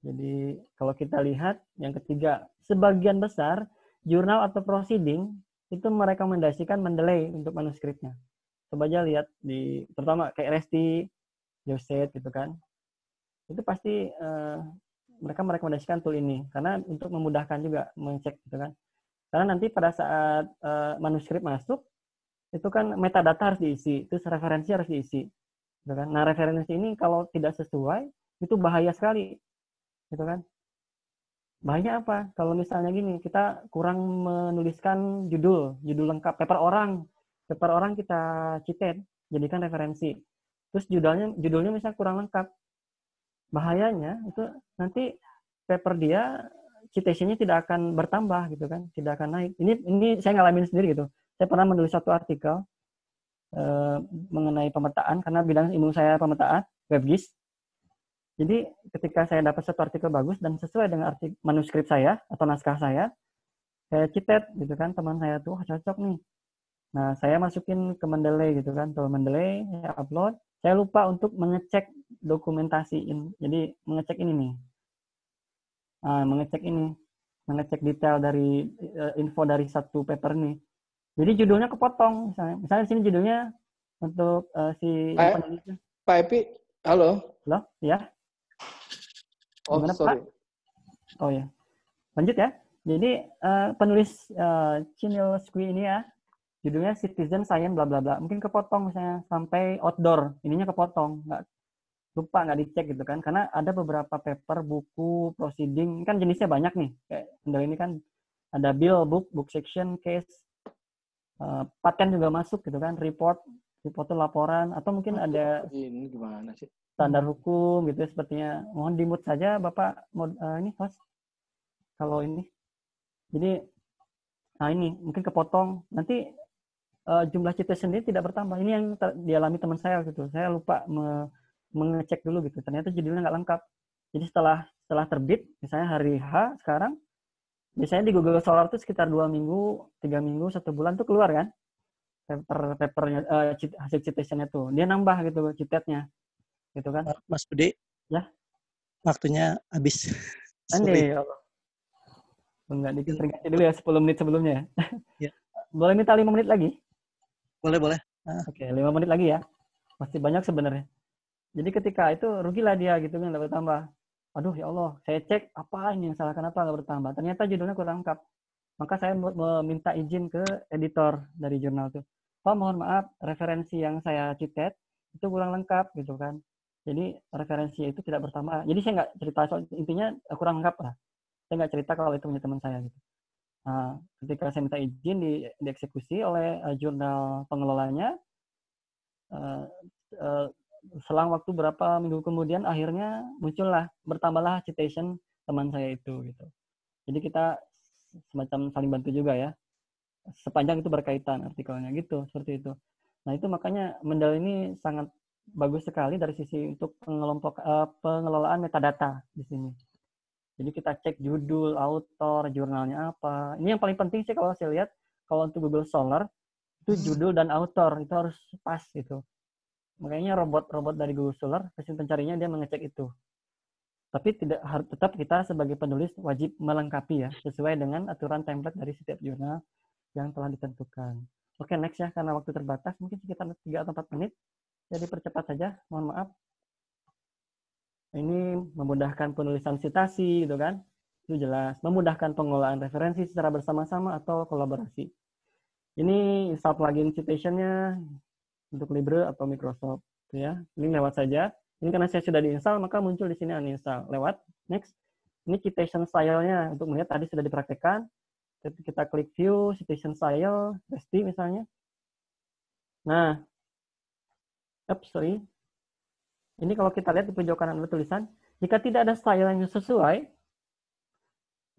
Jadi kalau kita lihat yang ketiga, sebagian besar jurnal atau proceeding itu merekomendasikan Mendeley untuk manuskripnya. Coba aja lihat terutama kayak Resti, Joseph gitu kan. Itu pasti mereka merekomendasikan tool ini karena untuk memudahkan juga mengecek gitu kan. Karena nanti pada saat manuskrip masuk itu kan metadata harus diisi, terus referensi harus diisi. Gitu kan. Nah, referensi ini kalau tidak sesuai itu bahaya sekali. Gitu kan. Bahaya apa? Kalau misalnya gini, kita kurang menuliskan judul lengkap, paper orang kita citet, jadikan referensi. Terus judulnya misalnya kurang lengkap. Bahayanya itu nanti paper dia citation-nya tidak akan bertambah gitu kan, tidak akan naik. Ini saya ngalamin sendiri gitu. Saya pernah menulis satu artikel mengenai pemetaan karena bidang ilmu saya pemetaan, WebGIS. Jadi ketika saya dapat satu artikel bagus dan sesuai dengan manuskrip saya atau naskah saya citet gitu kan, teman saya tuh cocok nih. Nah, saya masukin ke Mendeley gitu kan, tool Mendeley, saya upload. Saya lupa untuk mengecek dokumentasi jadi mengecek ini nih. Mengecek detail dari info dari satu paper nih. Jadi judulnya kepotong misalnya di sini judulnya untuk si penulisnya. Pak Epi, halo. Halo, ya. Oh, gimana, sorry. Pak? Oh ya. Lanjut ya. Jadi penulis Chinil Squee ini ya, judulnya Citizen Science bla bla bla. Mungkin kepotong misalnya sampai outdoor, ininya kepotong, nggak dicek gitu kan. Karena ada beberapa paper, buku, proceeding, kan jenisnya banyak nih. Kayak ini kan ada bill, book section, case, patent juga masuk gitu kan, report itu laporan, atau mungkin ada ini gimana sih? Standar hukum gitu sepertinya. Mohon di-mute saja Bapak ini host. Kalau ini. Jadi ini mungkin kepotong. Nanti jumlah cheat test sendiri tidak bertambah. Ini yang dialami teman saya gitu. Saya lupa mengecek dulu gitu. Ternyata judulnya nggak lengkap. Jadi setelah terbit, misalnya hari H sekarang, biasanya di Google Scholar itu sekitar 2 minggu, 3 minggu, 1 bulan tuh keluar kan papernya, hasil citation-nya tuh. Dia nambah gitu citatnya, gitu kan? Mas Budi, ya, waktunya habis. Andi, enggak diganti dulu ya 10 menit sebelumnya. Ya. Boleh minta 5 menit lagi? Boleh. Oke, 5 menit lagi ya. Masih banyak sebenarnya. Jadi ketika itu rugilah dia gitu kan, nggak bertambah. Aduh ya Allah, saya cek apa ini yang salah, kenapa nggak bertambah. Ternyata judulnya kurang lengkap. Maka saya meminta izin ke editor dari jurnal itu. Pak, mohon maaf, referensi yang saya citet itu kurang lengkap gitu kan. Jadi referensi itu tidak bertambah. Jadi saya nggak cerita soal, intinya kurang lengkap lah. Saya nggak cerita kalau itu punya teman saya gitu. Nah, ketika saya minta izin dieksekusi oleh jurnal pengelolanya, selang waktu berapa minggu kemudian akhirnya bertambahlah citation teman saya itu gitu. Jadi kita semacam saling bantu juga ya. Sepanjang itu berkaitan artikelnya gitu, seperti itu. Nah, itu makanya Mendeley ini sangat bagus sekali dari sisi untuk pengelolaan metadata di sini. Jadi kita cek judul, author, jurnalnya apa. Ini yang paling penting sih kalau saya lihat, kalau untuk Google Scholar itu judul dan author itu harus pas gitu. Makanya robot dari Google Scholar, mesin pencarinya dia mengecek itu. Tapi tetap kita sebagai penulis wajib melengkapi ya, sesuai dengan aturan template dari setiap jurnal yang telah ditentukan. Oke, next ya, karena waktu terbatas, mungkin sekitar 3 atau 4 menit. Jadi percepat saja, mohon maaf. Ini memudahkan penulisan citasi gitu kan. Itu jelas. Memudahkan pengelolaan referensi secara bersama-sama atau kolaborasi. Ini install plugin citation-nya untuk Libre atau Microsoft ya. Ini lewat saja. Ini karena saya sudah diinstal maka muncul di sini uninstall. Lewat next. Ini citation style-nya untuk melihat tadi sudah dipraktekkan. Kita klik view citation style resti misalnya. Nah, ini kalau kita lihat di pojok kanan ada tulisan, jika tidak ada style yang sesuai,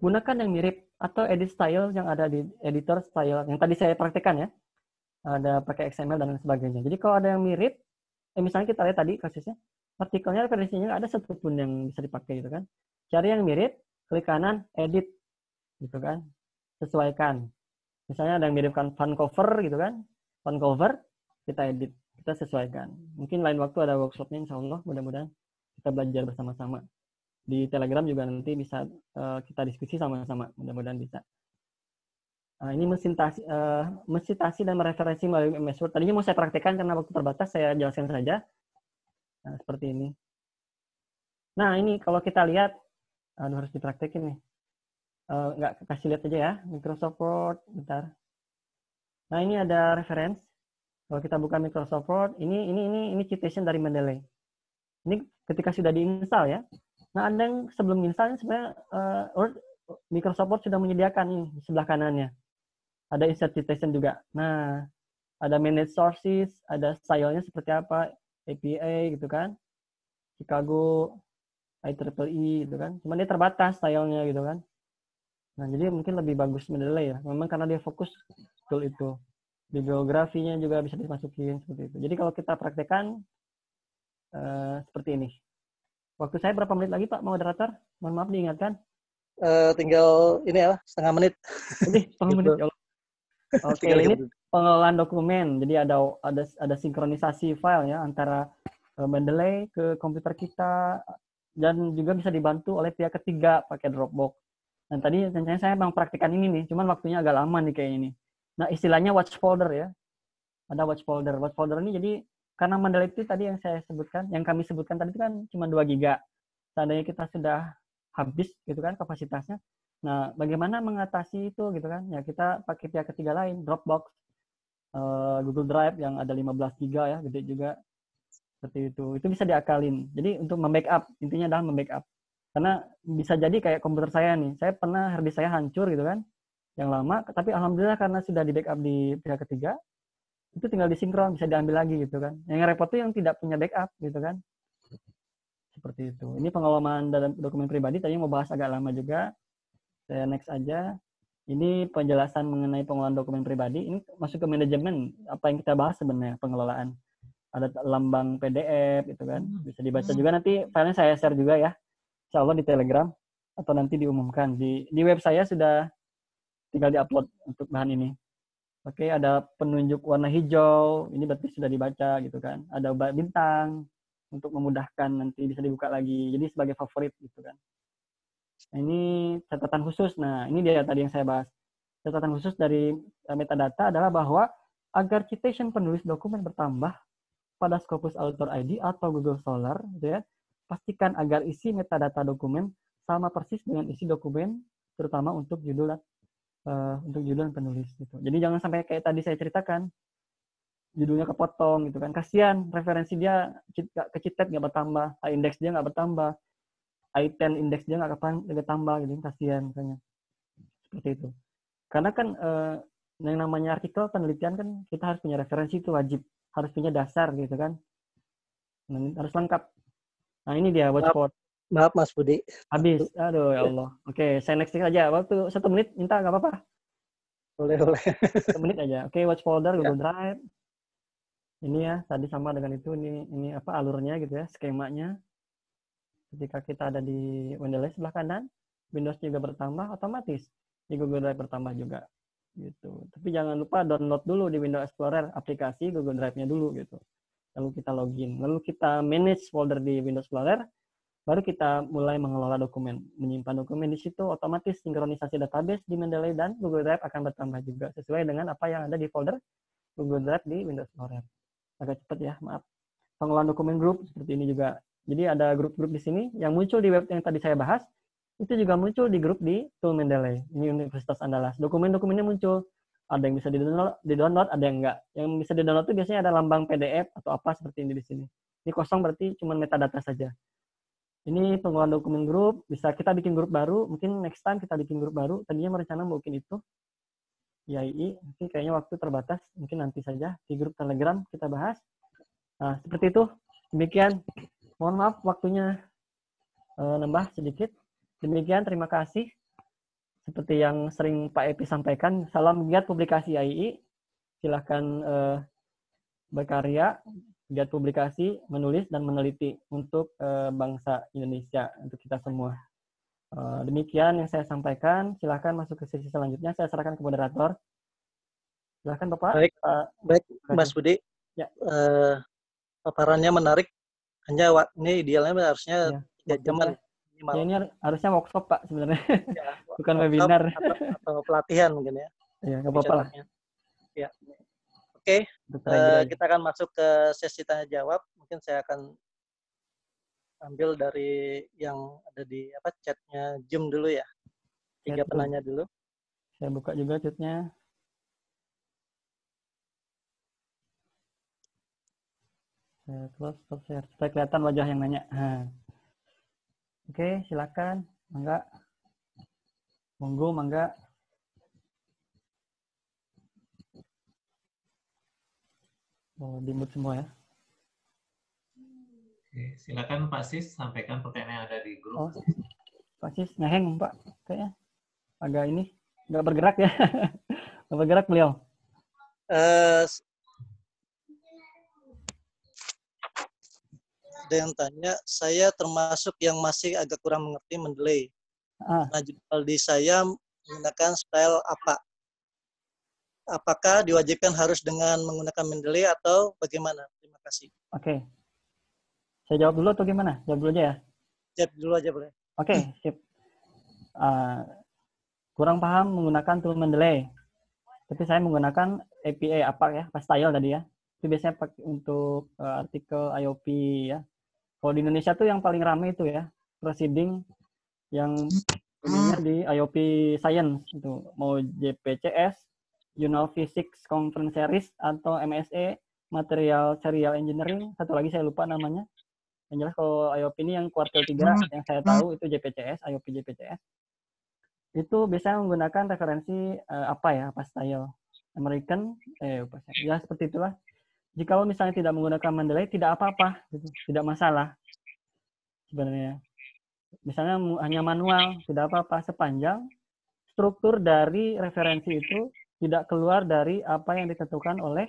gunakan yang mirip atau edit style yang ada di editor style yang tadi saya praktekkan ya. Ada pakai XML dan sebagainya. Jadi kalau ada yang mirip, misalnya kita lihat tadi kasusnya, artikelnya referensinya nggak ada satupun yang bisa dipakai gitu kan. Cari yang mirip, klik kanan, edit gitu kan, sesuaikan. Misalnya ada yang mirip font cover gitu kan, font cover kita edit, kita sesuaikan. Mungkin lain waktu ada workshopnya, insya Allah mudah-mudahan kita belajar bersama-sama. Di Telegram juga nanti bisa kita diskusi sama-sama, mudah-mudahan bisa. Nah, ini mensitasi dan mereferensi melalui MS Word. Tadinya mau saya praktekkan karena waktu terbatas, saya jelaskan saja. Nah, seperti ini. Nah, ini kalau kita lihat, harus dipraktekin nih. Nggak kasih lihat aja ya, Microsoft Word, bentar. Nah, ini ada reference. Kalau kita buka Microsoft Word, ini citation dari Mendeley. Ini ketika sudah diinstal ya. Nah, ada yang sebelum install sebenarnya Microsoft Word sudah menyediakan nih di sebelah kanannya. Ada insert citation juga. Nah, ada manage sources, ada style-nya seperti apa, APA gitu kan, Chicago, IEEE gitu kan. Cuman dia terbatas style-nya gitu kan. Nah, jadi mungkin lebih bagus Mendeley ya. Memang karena dia fokus tool itu. Bibliografinya juga bisa dimasukin seperti itu. Jadi kalau kita praktekkan seperti ini. Waktu saya berapa menit lagi Pak moderator? Mohon maaf diingatkan. Tinggal ini ya, setengah menit. Setengah menit ya Allah. Oke, ini pengelolaan dokumen. Jadi ada sinkronisasi file ya antara Mendeley ke komputer kita dan juga bisa dibantu oleh pihak ketiga pakai Dropbox. Dan tadi rencananya saya memang praktikan ini nih, cuman waktunya agak lama nih kayak ini. Nah, istilahnya watch folder ya. Ada watch folder. Watch folder ini jadi karena Mendeley itu tadi yang saya sebutkan, yang kami sebutkan tadi itu kan cuma 2 GB. Seandainya kita sudah habis gitu kan kapasitasnya. Nah, bagaimana mengatasi itu gitu kan? Ya kita pakai pihak ketiga lain, Dropbox, Google Drive yang ada 15 GB ya, gede juga. Seperti itu. Itu bisa diakalin. Jadi untuk membackup, intinya adalah membackup. Karena bisa jadi kayak komputer saya nih, saya pernah hard disk saya hancur gitu kan, yang lama, tapi alhamdulillah karena sudah di backup di pihak ketiga, itu tinggal disinkron, bisa diambil lagi gitu kan. Yang repot itu yang tidak punya backup gitu kan. Seperti itu. Ini pengalaman dalam dokumen pribadi, tadi mau bahas agak lama juga. Saya next aja. Ini penjelasan mengenai pengelolaan dokumen pribadi. Ini masuk ke manajemen, apa yang kita bahas sebenarnya, pengelolaan. Ada lambang PDF, gitu kan. Bisa dibaca juga, nanti filenya saya share juga ya. Insya Allah di Telegram, atau nanti diumumkan. Di web saya sudah tinggal diupload untuk bahan ini. Oke, ada penunjuk warna hijau, ini berarti sudah dibaca, gitu kan. Ada bintang, untuk memudahkan, nanti bisa dibuka lagi. Jadi sebagai favorit, gitu kan. Nah, ini catatan khusus. Nah, ini dia tadi yang saya bahas. Catatan khusus dari metadata adalah bahwa agar citation penulis dokumen bertambah pada Scopus Author ID atau Google Scholar, gitu ya, pastikan agar isi metadata dokumen sama persis dengan isi dokumen, terutama untuk judul dan penulis. Gitu. Jadi jangan sampai kayak tadi saya ceritakan, judulnya kepotong, gitu kan. Kasihan, referensi dia kecitet nggak bertambah, index dia nggak bertambah, I10 index dia nggak tambah, gitu, kasihan misalnya. Seperti itu. Karena kan yang namanya artikel penelitian kan kita harus punya referensi, itu wajib, harus punya dasar, gitu kan. Nah, harus lengkap. Nah, ini dia watchport. Maaf Mas Budi. Habis. Aduh ya Allah. Oke, saya next aja. Waktu 1 menit minta nggak apa-apa. Boleh. 1 menit aja. Oke, watch folder Google Drive. Ini ya, tadi sama dengan itu. Ini apa alurnya gitu ya, skemanya. Ketika kita ada di Windows sebelah kanan, Windows juga bertambah otomatis. Di Google Drive bertambah juga. Gitu. Tapi jangan lupa download dulu di Windows Explorer aplikasi Google Drive-nya dulu gitu. Lalu kita login. Lalu kita manage folder di Windows Explorer. Baru kita mulai mengelola dokumen. Menyimpan dokumen di situ, otomatis sinkronisasi database di Mendeley dan Google Drive akan bertambah juga. Sesuai dengan apa yang ada di folder Google Drive di Windows Explorer. Agak cepat ya, maaf. Pengelolaan dokumen grup seperti ini juga. Jadi ada grup-grup di sini yang muncul di web yang tadi saya bahas, itu juga muncul di grup di Tool Mendeley. Ini Universitas Andalas. Dokumen-dokumennya muncul. Ada yang bisa di-download, ada yang enggak. Yang bisa di-download itu biasanya ada lambang PDF atau apa seperti ini di sini. Ini kosong berarti cuma metadata saja. Ini pengelolaan dokumen grup. Bisa kita bikin grup baru. Mungkin next time kita bikin grup baru. Tadinya merencana mau bikin itu. IAI. Mungkin kayaknya waktu terbatas. Mungkin nanti saja di grup Telegram kita bahas. Nah, seperti itu. Demikian. Mohon maaf waktunya nambah sedikit. Demikian, terima kasih. Seperti yang sering Pak Epi sampaikan, salam giat publikasi IAI. Silahkan berkarya, giat publikasi, menulis, dan meneliti untuk bangsa Indonesia, untuk kita semua. Demikian yang saya sampaikan. Silahkan masuk ke sesi selanjutnya. Saya serahkan ke moderator. Silahkan Bapak. Baik Mas Budi. Ya. Paparannya menarik. Hanya ini idealnya harusnya 3 jaman. Ya, ini harusnya workshop Pak sebenarnya. Ya, bukan webinar. Atau pelatihan mungkin ya. Ya, nggak apa-apa lah. Ya. Oke, kita akan masuk ke sesi tanya jawab. Mungkin saya akan ambil dari yang ada di chatnya Zoom dulu ya. 3 penanya dulu. Saya buka juga chatnya. Saya close, stop share supaya kelihatan wajah yang nanya. Oke, silakan. Mangga. Monggo, mangga. Oh, di-mute semua ya. Oke, silakan Pak Sis sampaikan pertanyaan yang ada di grup. Oh, Pak Sis ngeheng Pak, kayaknya agak ini nggak bergerak ya. Nggak bergerak beliau. Ada yang tanya, saya termasuk yang masih agak kurang mengerti Mendeley. Nah, judul di saya menggunakan style apa? Apakah diwajibkan harus dengan menggunakan Mendeley atau bagaimana? Terima kasih. Oke. Saya jawab dulu atau gimana? Jawab dulu aja ya? Jawab dulu aja boleh. Oke, sip. Kurang paham menggunakan tool Mendeley. Tapi saya menggunakan APA apa ya? Style tadi ya. Itu biasanya pakai untuk artikel IOP ya. Kalau di Indonesia tuh yang paling ramai itu ya, proceeding yang ininya di IOP Science itu, mau JPCS, Journal Physics Conference Series atau MSE Material Serial Engineering, satu lagi saya lupa namanya. Yang jelas kalau IOP ini yang kuartil 3 yang saya tahu itu JPCS, IOP JPCS. Itu biasanya menggunakan referensi apa style American, ya seperti itulah. Jika misalnya tidak menggunakan Mendeley, tidak apa-apa, gitu. Tidak masalah sebenarnya. Misalnya hanya manual, tidak apa-apa sepanjang struktur dari referensi itu tidak keluar dari apa yang ditentukan oleh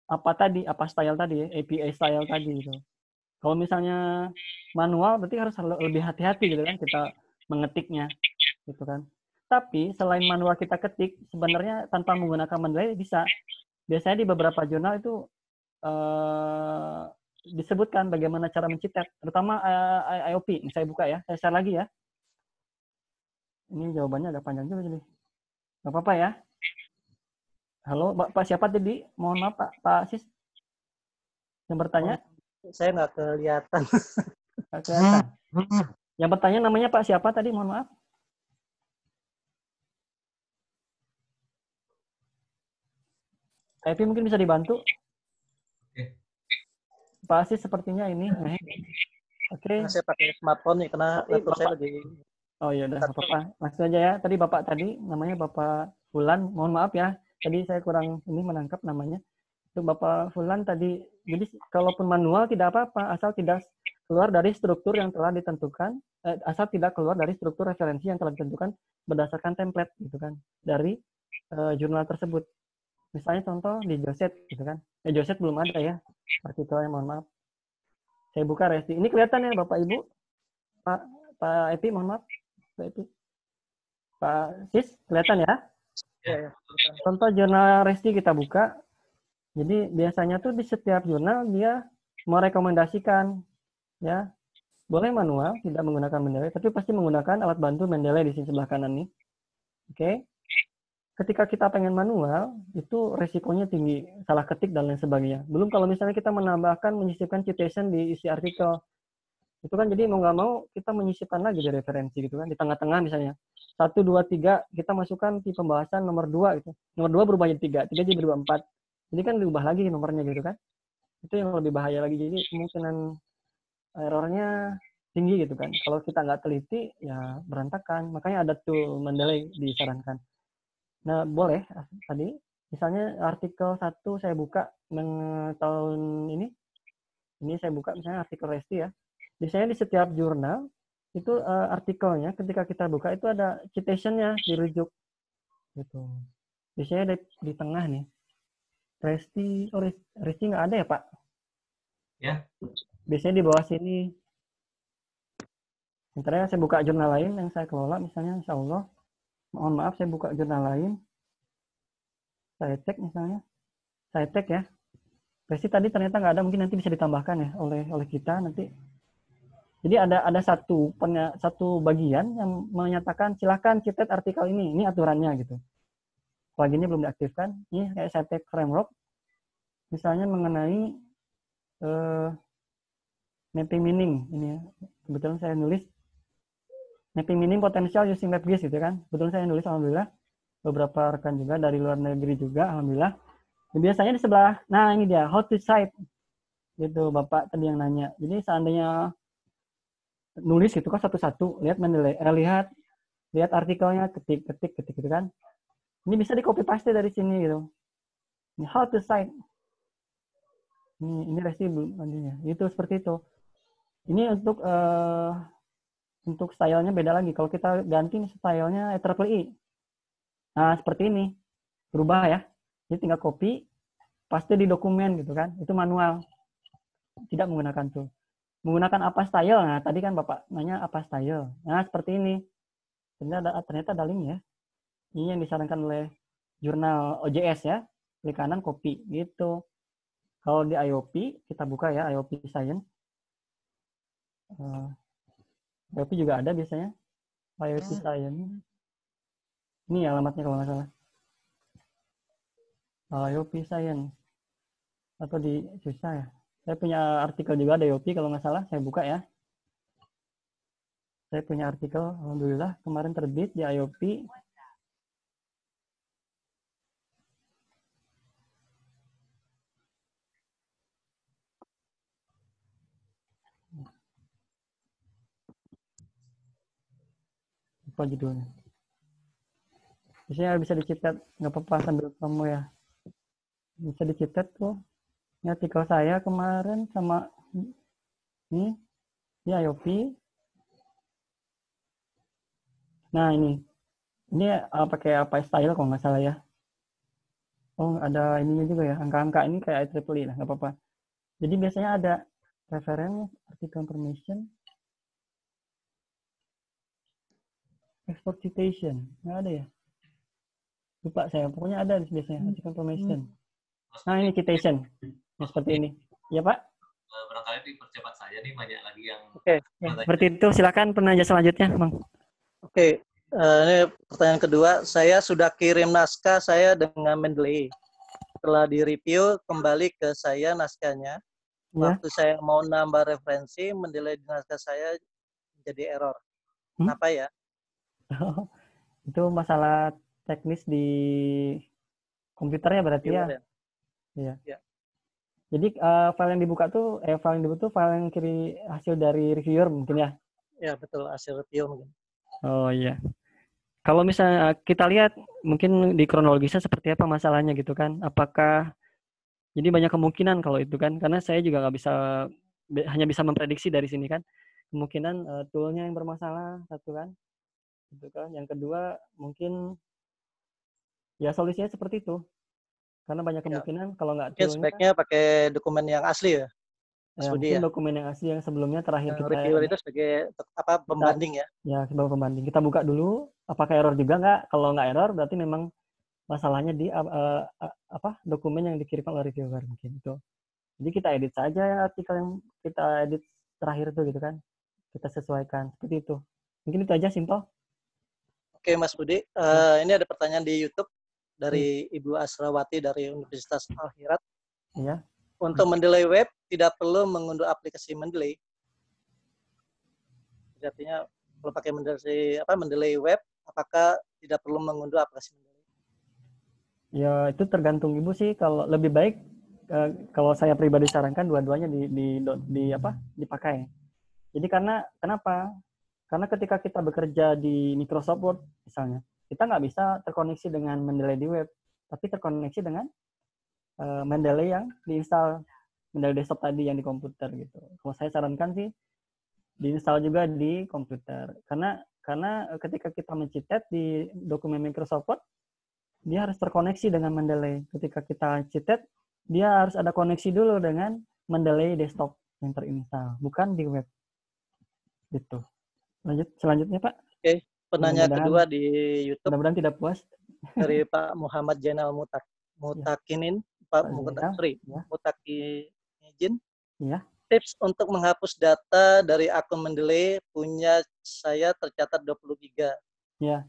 apa style tadi ya, API style tadi gitu. Kalau misalnya manual berarti harus lebih hati-hati gitu kan kita mengetiknya gitu kan. Tapi selain manual kita ketik, sebenarnya tanpa menggunakan mendeley bisa. Biasanya di beberapa jurnal itu disebutkan bagaimana cara mencetak, terutama IOP. Ini saya buka ya, saya share lagi ya. Ini jawabannya agak panjang juga jadi. Gak apa-apa ya. Halo, Pak siapa tadi? Mohon maaf Pak Sis yang bertanya. Saya nggak kelihatan. Nggak kelihatan. Yang bertanya namanya Pak siapa tadi? Mohon maaf. Epi mungkin bisa dibantu. Pak Asis sepertinya ini. Oke. Saya pakai smartphone nih karena laptop saya lagi. Oh iya udah apa-apa. Langsung aja ya. Tadi Bapak tadi namanya Bapak Fulan. Mohon maaf ya. Tadi saya kurang ini menangkap namanya. Itu Bapak Fulan tadi. Jadi kalaupun manual tidak apa-apa asal tidak keluar dari struktur yang telah ditentukan. Asal tidak keluar dari struktur referensi yang telah ditentukan berdasarkan template gitu kan dari jurnal tersebut. Misalnya contoh di Joset gitu kan. Joset belum ada ya artikelnya, mohon maaf. Saya buka Resti. Ini kelihatan ya Bapak Ibu? Pak Epi, mohon maaf. Pak Epi. Pak Sis, kelihatan ya? Ya. Contoh jurnal Resti kita buka. Jadi biasanya tuh di setiap jurnal dia merekomendasikan ya boleh manual, tidak menggunakan Mendeley, tapi pasti menggunakan alat bantu Mendeley di sini sebelah kanan nih. Oke. Ketika kita pengen manual, itu resikonya tinggi, salah ketik dan lain sebagainya. Belum kalau misalnya kita menambahkan, menyisipkan citation di isi artikel. Itu kan jadi mau nggak mau kita menyisipkan lagi di referensi gitu kan, di tengah-tengah misalnya. 1, 2, 3, kita masukkan di pembahasan nomor 2 gitu. Nomor 2 berubah jadi 3, 3 jadi berubah 4. Jadi kan diubah lagi nomornya gitu kan. Itu yang lebih bahaya lagi. Jadi kemungkinan errornya tinggi gitu kan. Kalau kita nggak teliti, ya berantakan. Makanya ada tool Mendeley disarankan. Nah, boleh tadi. Misalnya artikel 1 saya buka tahun ini. Ini saya buka misalnya artikel Resti ya. Biasanya di setiap jurnal, itu artikelnya ketika kita buka itu ada citation-nya, dirujuk. Gitu. Biasanya di tengah nih. Resti nggak ada ya Pak? Ya. Biasanya di bawah sini. Sementara saya buka jurnal lain yang saya kelola, misalnya insya Allah. Mohon maaf, saya buka jurnal lain. Saya cek misalnya. Saya cek ya. Resti tadi ternyata nggak ada, mungkin nanti bisa ditambahkan ya oleh kita nanti. Jadi ada satu bagian yang menyatakan silakan citate artikel ini aturannya gitu. Pluginnya belum diaktifkan. Ini kayak saya cek framework. Misalnya mengenai mapping meaning ini ya. Kebetulan saya nulis mapping meaning potensial using LabGIS gitu kan. Kebetulan saya nulis alhamdulillah. Beberapa rekan juga dari luar negeri juga alhamdulillah. Dan biasanya di sebelah, nah ini dia how to cite gitu Bapak tadi yang nanya. Jadi seandainya nulis gitu kan satu-satu, lihat artikelnya, ketik gitu kan. Ini bisa di copy paste dari sini gitu. Ini how to cite. Ini Resti belum nantinya. Itu seperti itu. Ini untuk stylenya beda lagi. Kalau kita ganti stylenya IEEE. Nah, seperti ini. Berubah ya. Jadi tinggal copy, paste di dokumen gitu kan. Itu manual. Tidak menggunakan tool. Menggunakan apa style? Nah, tadi kan Bapak nanya apa style. Nah, seperti ini. Ternyata ada link ya. Ini yang disarankan oleh jurnal OJS ya. Klik kanan, copy. Gitu. Kalau di IOP, kita buka ya, IOP Science. IOP juga ada biasanya. IOP Science. Ini alamatnya kalau nggak salah. IOP Science. Atau di susah ya. Saya punya artikel juga ada IOP kalau nggak salah. Saya buka ya. Saya punya artikel, alhamdulillah kemarin terbit di IOP. Apa judulnya? Biasanya bisa dicetak, nggak apa-apa sambil kamu ya. Bisa dicetak tuh. Ini artikel saya kemarin sama ini IOP. Nah ini Ini pakai apa style kalau nggak salah ya. Oh, ada ininya juga ya. Angka-angka ini kayak IEEE lah, nggak apa-apa. Jadi biasanya ada reference, article information, export citation. Nggak ada ya? Lupa saya. Pokoknya ada biasanya article information. Mas Nah, Budi, ini citation. Yang seperti ini. Iya, Pak? barangkali dipercepat saja nih, banyak lagi yang Oke. Ya, seperti itu. Silakan penanya selanjutnya, Bang. Oke, ini pertanyaan kedua. Saya sudah kirim naskah saya dengan Mendeley. Setelah direview, kembali ke saya naskahnya. Ya. Waktu saya mau nambah referensi, Mendeley di naskah saya jadi error. Kenapa ya? Itu masalah teknis di komputernya berarti ya? Iya. Ya. Jadi file yang dibuka tuh, file yang kiri hasil dari reviewer mungkin ya? Ya, betul. Hasil review mungkin. Oh iya. Kalau misalnya kita lihat mungkin di kronologisnya seperti apa masalahnya gitu kan? Apakah jadi banyak kemungkinan kalau itu kan? Karena saya juga nggak bisa hanya bisa memprediksi dari sini kan? Kemungkinan toolnya yang bermasalah satu kan? Gitu kan? Yang kedua mungkin ya solusinya seperti itu. Karena banyak kemungkinan kalau nggak Mungkin toolnya, sebaiknya pakai dokumen yang asli ya, Mas ya Budi mungkin ya. dokumen yang asli yang sebelumnya terakhir kita Reviewer itu sebagai pembanding ya. Ya, sebagai pembanding. Kita buka dulu, apakah error juga nggak? Kalau nggak error, berarti memang masalahnya di dokumen yang dikirimkan oleh reviewer mungkin itu. Jadi kita edit saja artikel yang kita edit terakhir itu gitu kan. Kita sesuaikan seperti itu. Mungkin itu aja simple. Oke, Mas Budi. Ini ada pertanyaan di YouTube dari Ibu Asrawati dari Universitas Al-Hirat. Iya. Untuk Mendeley web tidak perlu mengunduh aplikasi Mendeley. Artinya kalau pakai Mendeley web, apakah tidak perlu mengunduh aplikasi Mendeley? Ya itu tergantung Ibu sih. Kalau lebih baik kalau saya pribadi sarankan dua-duanya dipakai. Jadi kenapa? Karena ketika kita bekerja di Microsoft Word misalnya, kita nggak bisa terkoneksi dengan Mendeley di web, tapi terkoneksi dengan Mendeley yang diinstal, Mendeley desktop tadi yang di komputer gitu. Kalau saya sarankan sih diinstal juga di komputer. Karena ketika kita mencitet di dokumen Microsoft Word, dia harus terkoneksi dengan Mendeley. Ketika kita citet, dia harus ada koneksi dulu dengan Mendeley desktop yang terinstall, bukan di web. Gitu. Selanjutnya Pak. Oke, penanya kedua di YouTube. Mudah-mudahan tidak puas. Dari Pak Muhammad Jainal Mutakinin, Pak Mutakinin. Ya. Tips untuk menghapus data dari akun Mendeley punya saya tercatat 20 giga. Ya.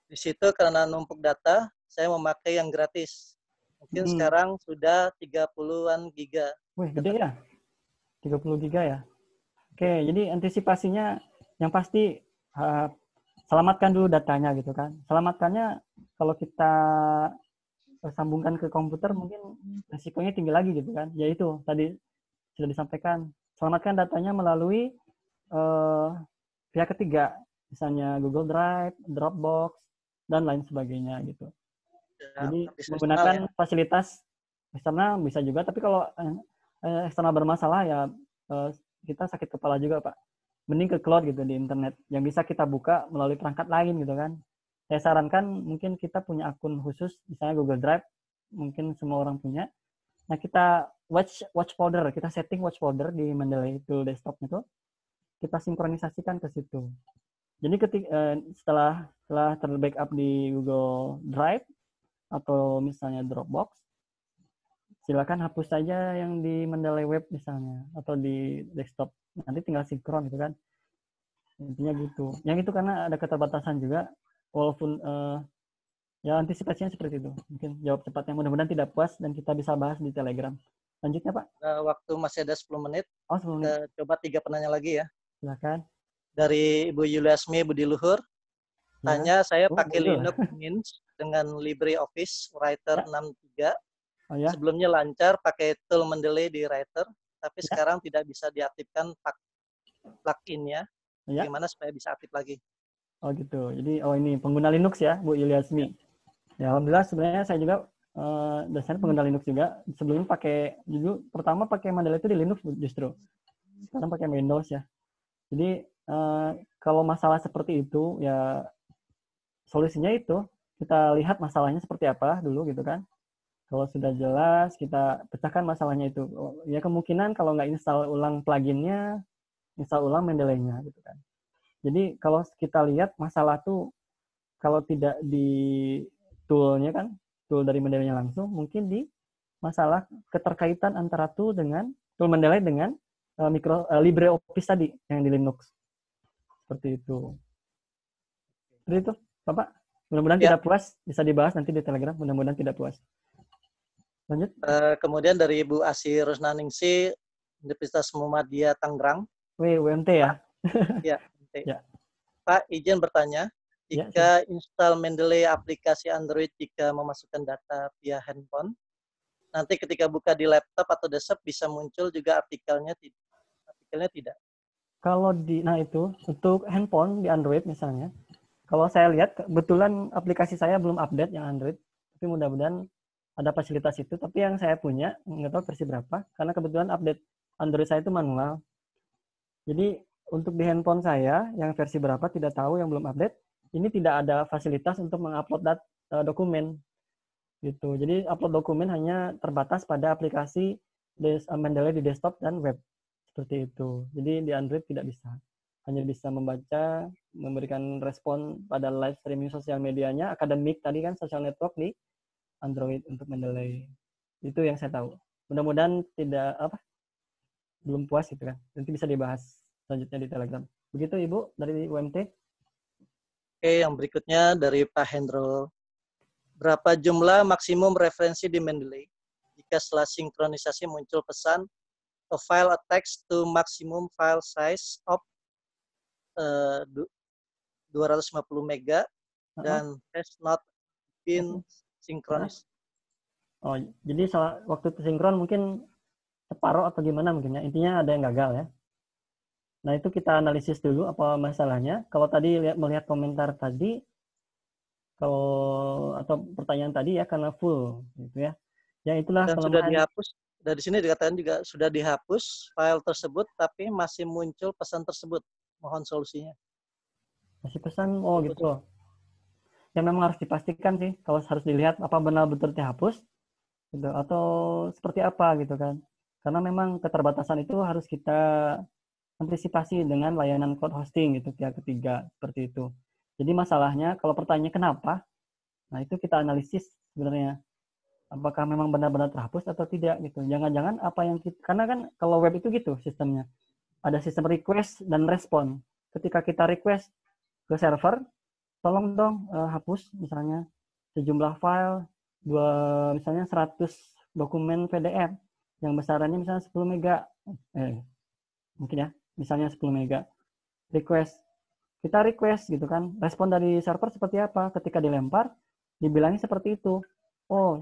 Di situ karena numpuk data, saya memakai yang gratis. Mungkin sekarang sudah 30-an giga. Wih, gede ya? 30 giga ya? Oke, jadi antisipasinya yang pasti selamatkan dulu datanya gitu kan. Selamatkannya kalau kita sambungkan ke komputer mungkin resikonya tinggi lagi gitu kan. Yaitu tadi sudah disampaikan, selamatkan datanya melalui pihak ketiga, misalnya Google Drive, Dropbox, dan lain sebagainya gitu. Jadi menggunakan fasilitas eksternal bisa juga, tapi kalau eksternal bermasalah ya kita sakit kepala juga Pak. Mending ke cloud gitu di internet yang bisa kita buka melalui perangkat lain gitu kan. Saya sarankan mungkin kita punya akun khusus, misalnya Google Drive, mungkin semua orang punya. Nah kita watch folder, kita setting watch folder di Mendeley itu desktop itu, kita sinkronisasikan ke situ. Jadi setelah terbackup di Google Drive atau misalnya Dropbox, silakan hapus saja yang di Mendeley web misalnya atau di desktop. Nanti tinggal sinkron gitu kan. Intinya gitu. Yang itu karena ada keterbatasan juga, walaupun ya antisipasinya seperti itu. Mungkin jawab cepatnya, mudah-mudahan tidak puas dan kita bisa bahas di Telegram. Lanjutnya Pak. Waktu masih ada 10 menit. 10 menit. Kita coba 3 penanya lagi ya. Silakan. Dari Ibu Yuliasmi Budi Luhur. Tanya, saya pakai Linux Mint dengan LibreOffice Writer 63. Oh, ya? Sebelumnya lancar pakai tool Mendeley di Writer, tapi sekarang tidak bisa diaktifkan plugin-nya. Bagaimana supaya bisa aktif lagi? Oh gitu. Jadi ini pengguna Linux ya, Bu Yuliasmi. Ya, alhamdulillah sebenarnya saya juga dasarnya pengguna Linux juga. Sebelumnya pertama pakai Mendeley itu di Linux justru. Sekarang pakai Windows ya. Jadi kalau masalah seperti itu ya solusinya itu kita lihat masalahnya seperti apa dulu gitu kan. Kalau sudah jelas, kita pecahkan masalahnya itu. Ya kemungkinan kalau nggak install ulang pluginnya, install ulang Mendeley-nya gitu kan. Jadi kalau kita lihat masalah tuh kalau tidak di tool-nya kan, tool dari Mendeley-nya langsung, mungkin di masalah keterkaitan antara tool Mendeley dengan LibreOffice tadi yang di Linux. Seperti itu. Seperti itu, Bapak. Mudah-mudahan tidak puas, bisa dibahas nanti di Telegram. Mudah-mudahan tidak puas. Lanjut. Kemudian dari Ibu Asy Rusnaningsih, Universitas Muhammadiyah Tangerang. UMT ya? Ya, UMT. Ya. Pak, izin bertanya, jika install Mendeley aplikasi Android jika memasukkan data via handphone, nanti ketika buka di laptop atau desktop bisa muncul juga artikelnya tidak? Kalau itu untuk handphone di Android misalnya, kalau saya lihat kebetulan aplikasi saya belum update yang Android, tapi mudah-mudahan ada fasilitas itu. Tapi yang saya punya nggak tahu versi berapa, karena kebetulan update Android saya itu manual. Jadi untuk di handphone saya yang versi berapa tidak tahu, yang belum update, ini tidak ada fasilitas untuk mengupload dokumen gitu. Jadi upload dokumen hanya terbatas pada aplikasi Mendeley di desktop dan web seperti itu. Jadi di Android tidak bisa, hanya bisa membaca, memberikan respon pada live streaming sosial medianya, akademik tadi kan social network di Android untuk Mendeley. Itu yang saya tahu. Mudah-mudahan belum puas gitu kan. Nanti bisa dibahas selanjutnya di Telegram. Begitu Ibu dari UMT. Oke, yang berikutnya dari Pak Hendro. Berapa jumlah maksimum referensi di Mendeley jika setelah sinkronisasi muncul pesan a file a text to maximum file size of 250 mega dan has not been synchronized. Oh, jadi waktu sinkron mungkin separuh atau gimana mungkin ya. Intinya ada yang gagal ya. Nah, itu kita analisis dulu apa masalahnya. Kalau tadi melihat komentar tadi, atau pertanyaan tadi ya karena full gitu ya. Ya itulah dan sudah dihapus. Dari sini dikatakan juga sudah dihapus file tersebut tapi masih muncul pesan tersebut. Mohon solusinya. Masih pesan, oh gitu. Ya memang harus dipastikan sih kalau harus dilihat apa benar-benar dihapus gitu atau seperti apa gitu kan. Karena memang keterbatasan itu harus kita antisipasi dengan layanan cloud hosting gitu pihak ketiga seperti itu. Jadi masalahnya kalau pertanyaannya kenapa? Nah, itu kita analisis sebenarnya. Apakah memang benar-benar terhapus atau tidak gitu. Jangan-jangan apa yang karena kan kalau web itu gitu sistemnya. Ada sistem request dan respon. Ketika kita request ke server, tolong dong hapus misalnya sejumlah file misalnya 100 dokumen PDF yang besarannya misalnya 10 mega. Mungkin ya, misalnya 10 mega. Kita request gitu kan. Respon dari server seperti apa? Ketika dilempar, dibilangnya seperti itu. Oh,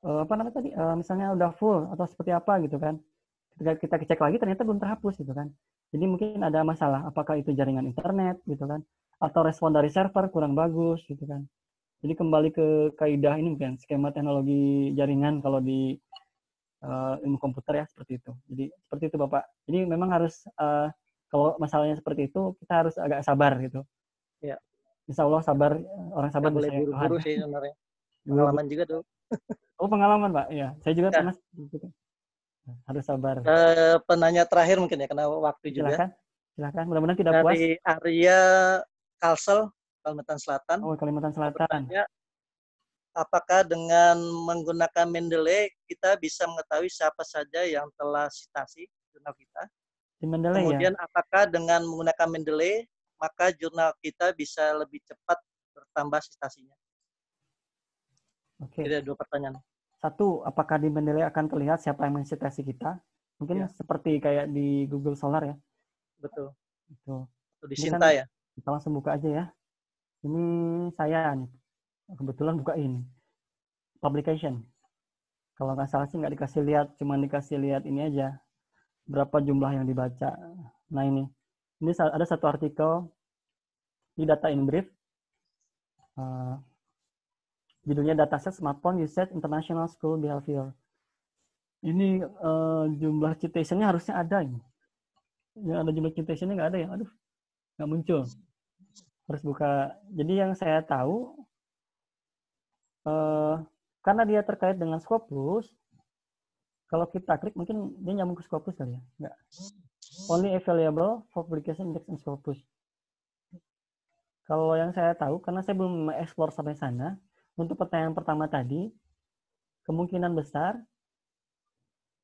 apa namanya tadi? Misalnya udah full atau seperti apa gitu kan. Ketika kita cek lagi ternyata belum terhapus gitu kan. Jadi mungkin ada masalah. Apakah itu jaringan internet gitu kan? Atau respon dari server kurang bagus gitu kan. Jadi kembali ke kaidah ini mungkin skema teknologi jaringan kalau di ilmu komputer ya seperti itu. Jadi seperti itu Bapak. Jadi memang harus kalau masalahnya seperti itu kita harus agak sabar gitu. Ya. Insya Allah sabar, orang sabar bisa ya Tuhan. Buru-buru sih sebenarnya. Pengalaman juga tuh. Oh pengalaman Pak, ya. Saya juga pernah gitu. Harus sabar. Penanya terakhir mungkin ya, karena waktu juga. Silakan. Mudah-mudahan tidak puas. Dari Arya Kalsel, Kalimantan Selatan. Oh, Kalimantan Selatan. Bertanya, apakah dengan menggunakan Mendeley kita bisa mengetahui siapa saja yang telah citasi jurnal kita? Di Mendeley, kemudian ya? Apakah dengan menggunakan Mendeley maka jurnal kita bisa lebih cepat bertambah citasinya? Oke. Jadi ada 2 pertanyaan. Satu, apakah di Mendeley akan terlihat siapa yang mencitasi kita? Mungkin seperti kayak di Google Scholar ya. Betul. Itu. Di Sinta ya. Kita langsung buka aja ya. Ini saya nih. Kebetulan buka ini. Publication. Kalau nggak salah sih nggak dikasih lihat, cuma dikasih lihat ini aja. Berapa jumlah yang dibaca. Nah ini ada satu artikel di Data in Brief. Judulnya Dataset Smartphone Usage International School Behavior. Ini jumlah citation-nya harusnya ada ini. Yang ada jumlah citation-nya nggak ada ya. Aduh, nggak muncul. Harus buka. Jadi yang saya tahu, karena dia terkait dengan Scopus, kalau kita klik mungkin dia nyambung ke Scopus kali ya? Enggak. Only available for publication index and Scopus. Kalau yang saya tahu, karena saya belum mengeksplor sampai sana, untuk pertanyaan pertama tadi, kemungkinan besar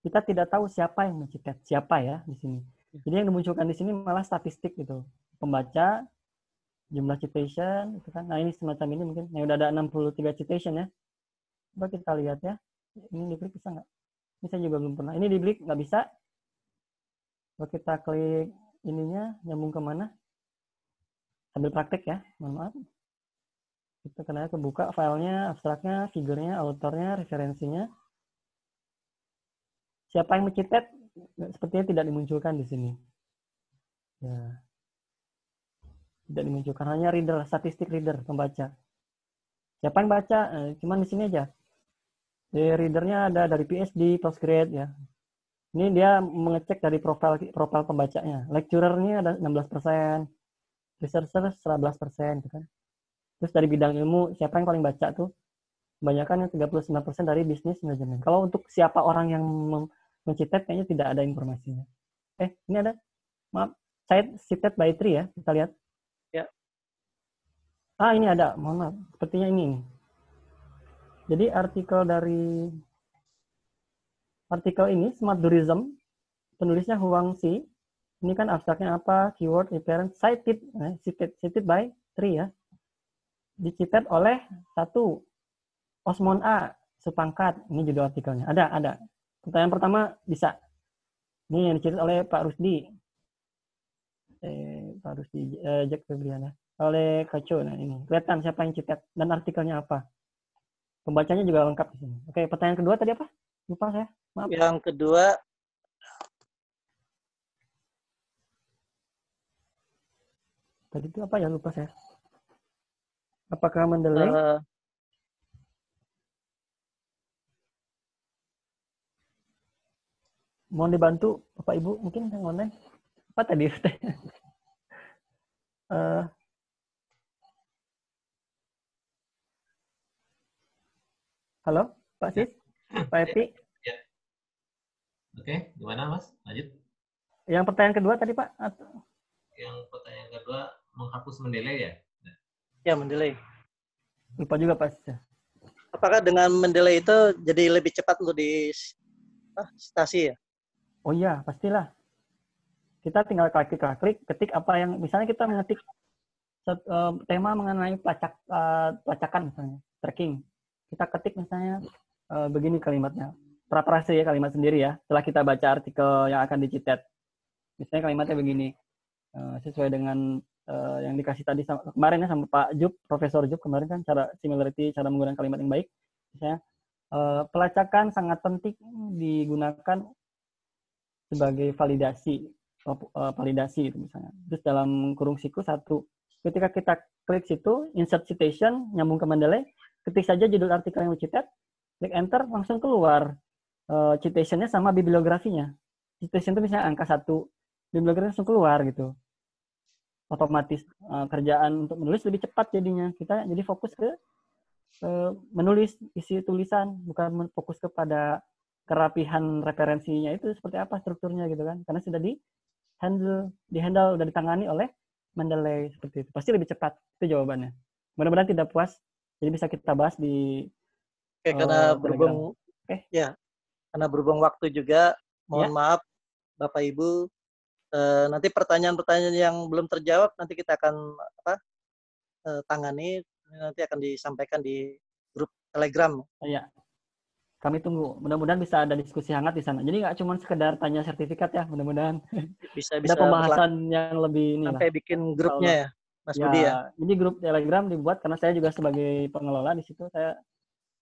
kita tidak tahu siapa yang mencitet, siapa ya di sini. Jadi yang dimunculkan di sini malah statistik gitu. Pembaca, jumlah citation, gitu kan. Nah ini semacam ini mungkin, yang udah ada 63 citation ya. Coba kita lihat ya. Ini diklik bisa nggak? Ini saya juga belum pernah. Ini diklik nggak bisa. Kalau kita klik ininya, nyambung kemana? Sambil praktek ya, mohon maaf. Kita kena kebuka filenya, abstraknya, figurnya, autornya, referensinya. Siapa yang mencitet? Sepertinya tidak dimunculkan di sini. Ya. Tidak dimunculkan, hanya reader, statistik reader, pembaca. Siapa yang baca? Cuman di sini aja. Di readernya ada dari PhD, postgrad ya. Ini dia mengecek dari profil pembacanya. Lecturernya ada 16%. Researcher 11% gitu kan. Terus dari bidang ilmu, siapa yang paling baca tuh? Kebanyakan yang 39% dari bisnis manajemen. Kalau untuk siapa orang yang mencitet, kayaknya tidak ada informasinya. Ini ada. Maaf, saya cited by 3 ya. Kita lihat. Ya. Ini ada. Mohon maaf. Sepertinya ini. Jadi artikel ini, Smart Tourism, penulisnya Huang Xi. Ini kan abstraknya apa? Keyword, reference, cited by 3 ya. Dicited oleh 1 Osmond A. Supangkat. Ini judul artikelnya. Ada. Pertanyaan pertama bisa. Ini yang dicited oleh Pak Rusdi. Jack Febriana. Oleh Kaco. Nah ini. Kelihatan siapa yang cited dan artikelnya apa. Pembacanya juga lengkap di sini. Oke, pertanyaan kedua tadi apa? Lupa saya. Maaf. Yang kedua, tadi itu apa ya? Lupa saya. Apakah Mendeley? Mohon dibantu Bapak Ibu mungkin yang online. Apa tadi? Halo, Pak Sis? Pak Epi? Ya. Oke, gimana Mas? Lanjut. Yang pertanyaan kedua tadi Pak? Yang pertanyaan kedua, menghapus Mendeley ya? ya Mendeley. Lupa juga Pak Sis. Apakah dengan Mendeley itu jadi lebih cepat untuk di stasi ya? Oh iya, pastilah. Kita tinggal klik, ketik apa yang, misalnya kita mengetik tema mengenai pelacakan misalnya, tracking. Kita ketik misalnya begini kalimatnya. Parafrase ya kalimat sendiri ya, setelah kita baca artikel yang akan dicitet. Misalnya kalimatnya begini, sesuai dengan yang dikasih tadi kemarin ya sama Pak Jup, Profesor Jup kemarin kan, cara similarity, cara menggunakan kalimat yang baik. Misalnya, pelacakan sangat penting digunakan sebagai validasi itu misalnya. Terus dalam kurung siku 1, ketika kita klik situ, insert citation, nyambung ke Mendeley, ketik saja judul artikel yang dicitet, klik enter, langsung keluar citation-nya sama bibliografinya. Citation itu misalnya angka 1, bibliografi langsung keluar gitu. Otomatis kerjaan untuk menulis lebih cepat jadinya. Kita jadi fokus ke menulis isi tulisan, bukan fokus kepada kerapihan referensinya itu seperti apa strukturnya gitu kan. Karena sudah di-handle, udah ditangani oleh Mendeley seperti itu. Pasti lebih cepat. Itu jawabannya. Mudah-mudahan tidak puas. Jadi bisa kita bahas di karena berhubung karena berhubung waktu juga, mohon maaf Bapak Ibu, nanti pertanyaan-pertanyaan yang belum terjawab nanti kita akan tangani, nanti akan disampaikan di grup Telegram. Iya. Kami tunggu. Mudah-mudahan bisa ada diskusi hangat di sana. Jadi nggak cuma sekedar tanya sertifikat ya, mudah-mudahan bisa ada pembahasan yang lebih ini sampai lah. bikin grupnya ya, Mas Budi ya. Jadi grup Telegram dibuat karena saya juga sebagai pengelola di situ, saya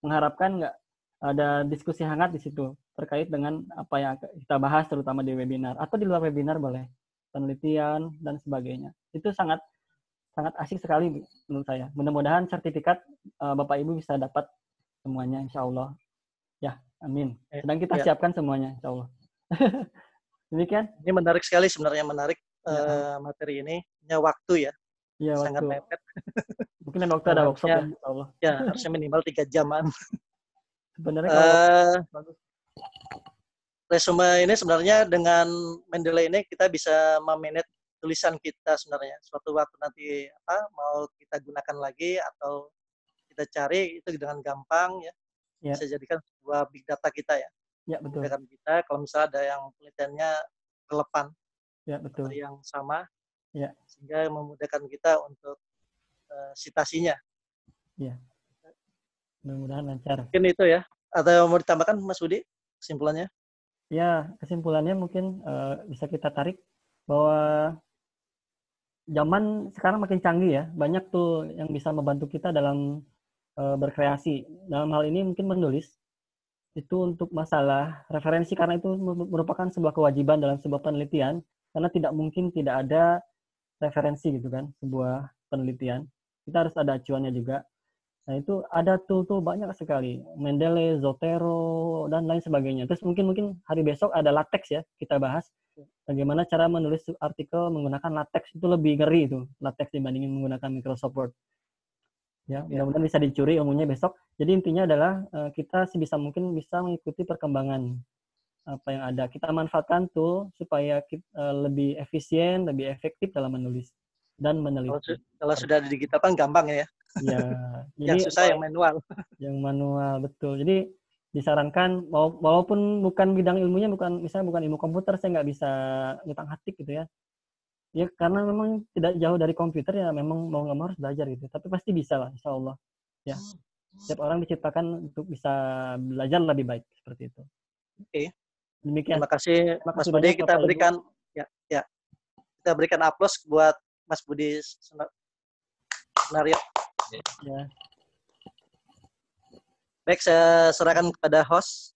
mengharapkan nggak ada diskusi hangat di situ terkait dengan apa yang kita bahas, terutama di webinar atau di luar webinar boleh, penelitian dan sebagainya. Itu sangat asik sekali menurut saya. Mudah-mudahan sertifikat Bapak Ibu bisa dapat semuanya, insya Allah. Ya, amin. Sedang kita siapkan semuanya, insya Allah. Demikian. Ini menarik sekali sebenarnya, materi ini. Hanya waktu ya. Iya, sangat waktu. mepet. Mungkin ada waktu ada workshop ya, Harusnya, insya Allah. ya harusnya minimal 3 jaman. Sebenarnya kalau bagus. Resume ini sebenarnya dengan Mendeley ini kita bisa memanage tulisan kita sebenarnya. Suatu waktu nanti mau kita gunakan lagi atau kita cari itu dengan gampang ya. Ya. Bisa jadikan sebuah big data kita ya. Ya, betul. Memudahkan kita kalau misalnya ada yang penelitiannya relevan. Ya, betul. Atau yang sama. Ya. Sehingga memudahkan kita untuk citasinya. Ya. Mudah-mudahan lancar. Mungkin itu ya. Atau mau ditambahkan Mas Budi kesimpulannya? Ya, kesimpulannya mungkin bisa kita tarik bahwa zaman sekarang makin canggih ya. Banyak tuh yang bisa membantu kita dalam berkreasi. Dalam hal ini mungkin menulis itu untuk masalah referensi, karena itu merupakan sebuah kewajiban dalam sebuah penelitian, karena tidak mungkin tidak ada referensi gitu kan, sebuah penelitian. Kita harus ada acuannya juga. Nah, itu ada tool banyak sekali. Mendeley, Zotero, dan lain sebagainya. Terus mungkin hari besok ada LaTeX ya, kita bahas. Bagaimana cara menulis artikel menggunakan LaTeX, itu lebih ngeri itu, LaTeX dibandingin menggunakan Microsoft Word. Ya, mudah-mudahan bisa dicuri ilmunya besok. Jadi intinya adalah kita sebisa mungkin bisa mengikuti perkembangan apa yang ada. Kita manfaatkan tool supaya kita lebih efisien, lebih efektif dalam menulis dan meneliti. Kalau sudah di digital kan gampang ya. Ya, yang jadi susah yang manual. Yang manual, betul. Jadi disarankan walaupun bukan bidang ilmunya, misalnya bukan ilmu komputer, saya nggak bisa ngutak-ngatik gitu ya. Ya karena memang tidak jauh dari komputer, ya memang mau nggak mau harus belajar gitu. Tapi pasti bisa lah, insya Allah. Ya, setiap orang diciptakan untuk bisa belajar lebih baik seperti itu. Oke. Demikian. Terima kasih Mas Budi. Kita berikan kita berikan aplaus buat Mas Budi Sunario. Ya. Baik, saya serahkan kepada host.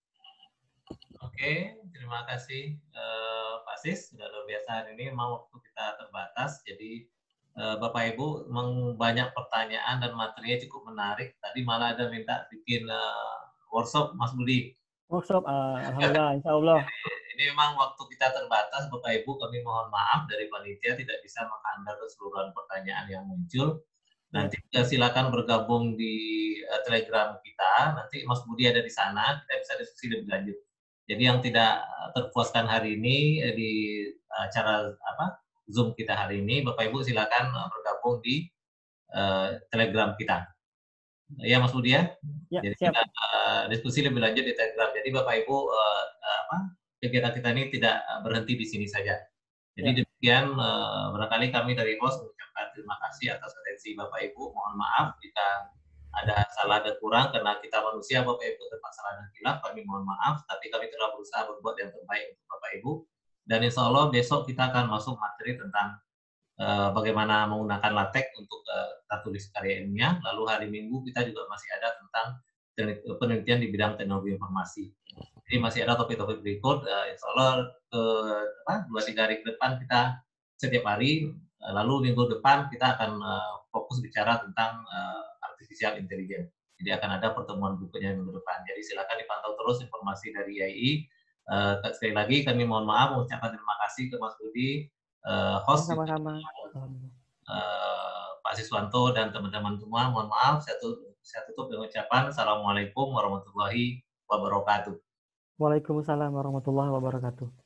Oke, terima kasih Pak Sis, sudah luar biasa hari ini. Memang waktu kita terbatas, jadi Bapak Ibu memang banyak pertanyaan dan materinya cukup menarik. Tadi malah ada minta bikin workshop, Mas Budi. Workshop, alhamdulillah, insya Allah. Ini memang waktu kita terbatas, Bapak Ibu, kami mohon maaf dari panitia tidak bisa menghandle keseluruhan pertanyaan yang muncul. Nanti silakan bergabung di Telegram kita. Nanti Mas Budi ada di sana, kita bisa diskusi lebih lanjut. Jadi yang tidak terpuaskan hari ini di acara Zoom kita hari ini, Bapak Ibu silakan bergabung di Telegram kita. Ya Mas Budi ya? Jadi siap. kita diskusi lebih lanjut di Telegram. Jadi Bapak Ibu kegiatan kita ini tidak berhenti di sini saja. Jadi demikian barangkali kami dari host mengucapkan terima kasih atas atensi Bapak Ibu. Mohon maaf jika ada salah dan kurang, karena kita manusia, Bapak Ibu terdapat salah dan khilaf, kami mohon maaf, tapi kami telah berusaha berbuat yang terbaik untuk Bapak Ibu. Dan insya Allah besok kita akan masuk materi tentang bagaimana menggunakan LaTeX untuk tulis karya ilmiah. Lalu hari Minggu kita juga masih ada tentang penelitian di bidang teknologi informasi. Jadi masih ada topik-topik berikut. Insya Allah 2-3 hari ke depan kita setiap hari. Lalu minggu depan kita akan fokus bicara tentang artificial intelligence. Jadi akan ada pertemuan berikutnya minggu depan. Jadi silakan dipantau terus informasi dari IAI. Sekali lagi kami mohon maaf, mengucapkan terima kasih ke Mas Budi, host, sama-sama. Pak Siswanto dan teman-teman semua. Mohon maaf, saya tutup dengan ucapan Assalamualaikum warahmatullahi wabarakatuh. Waalaikumsalam warahmatullahi wabarakatuh.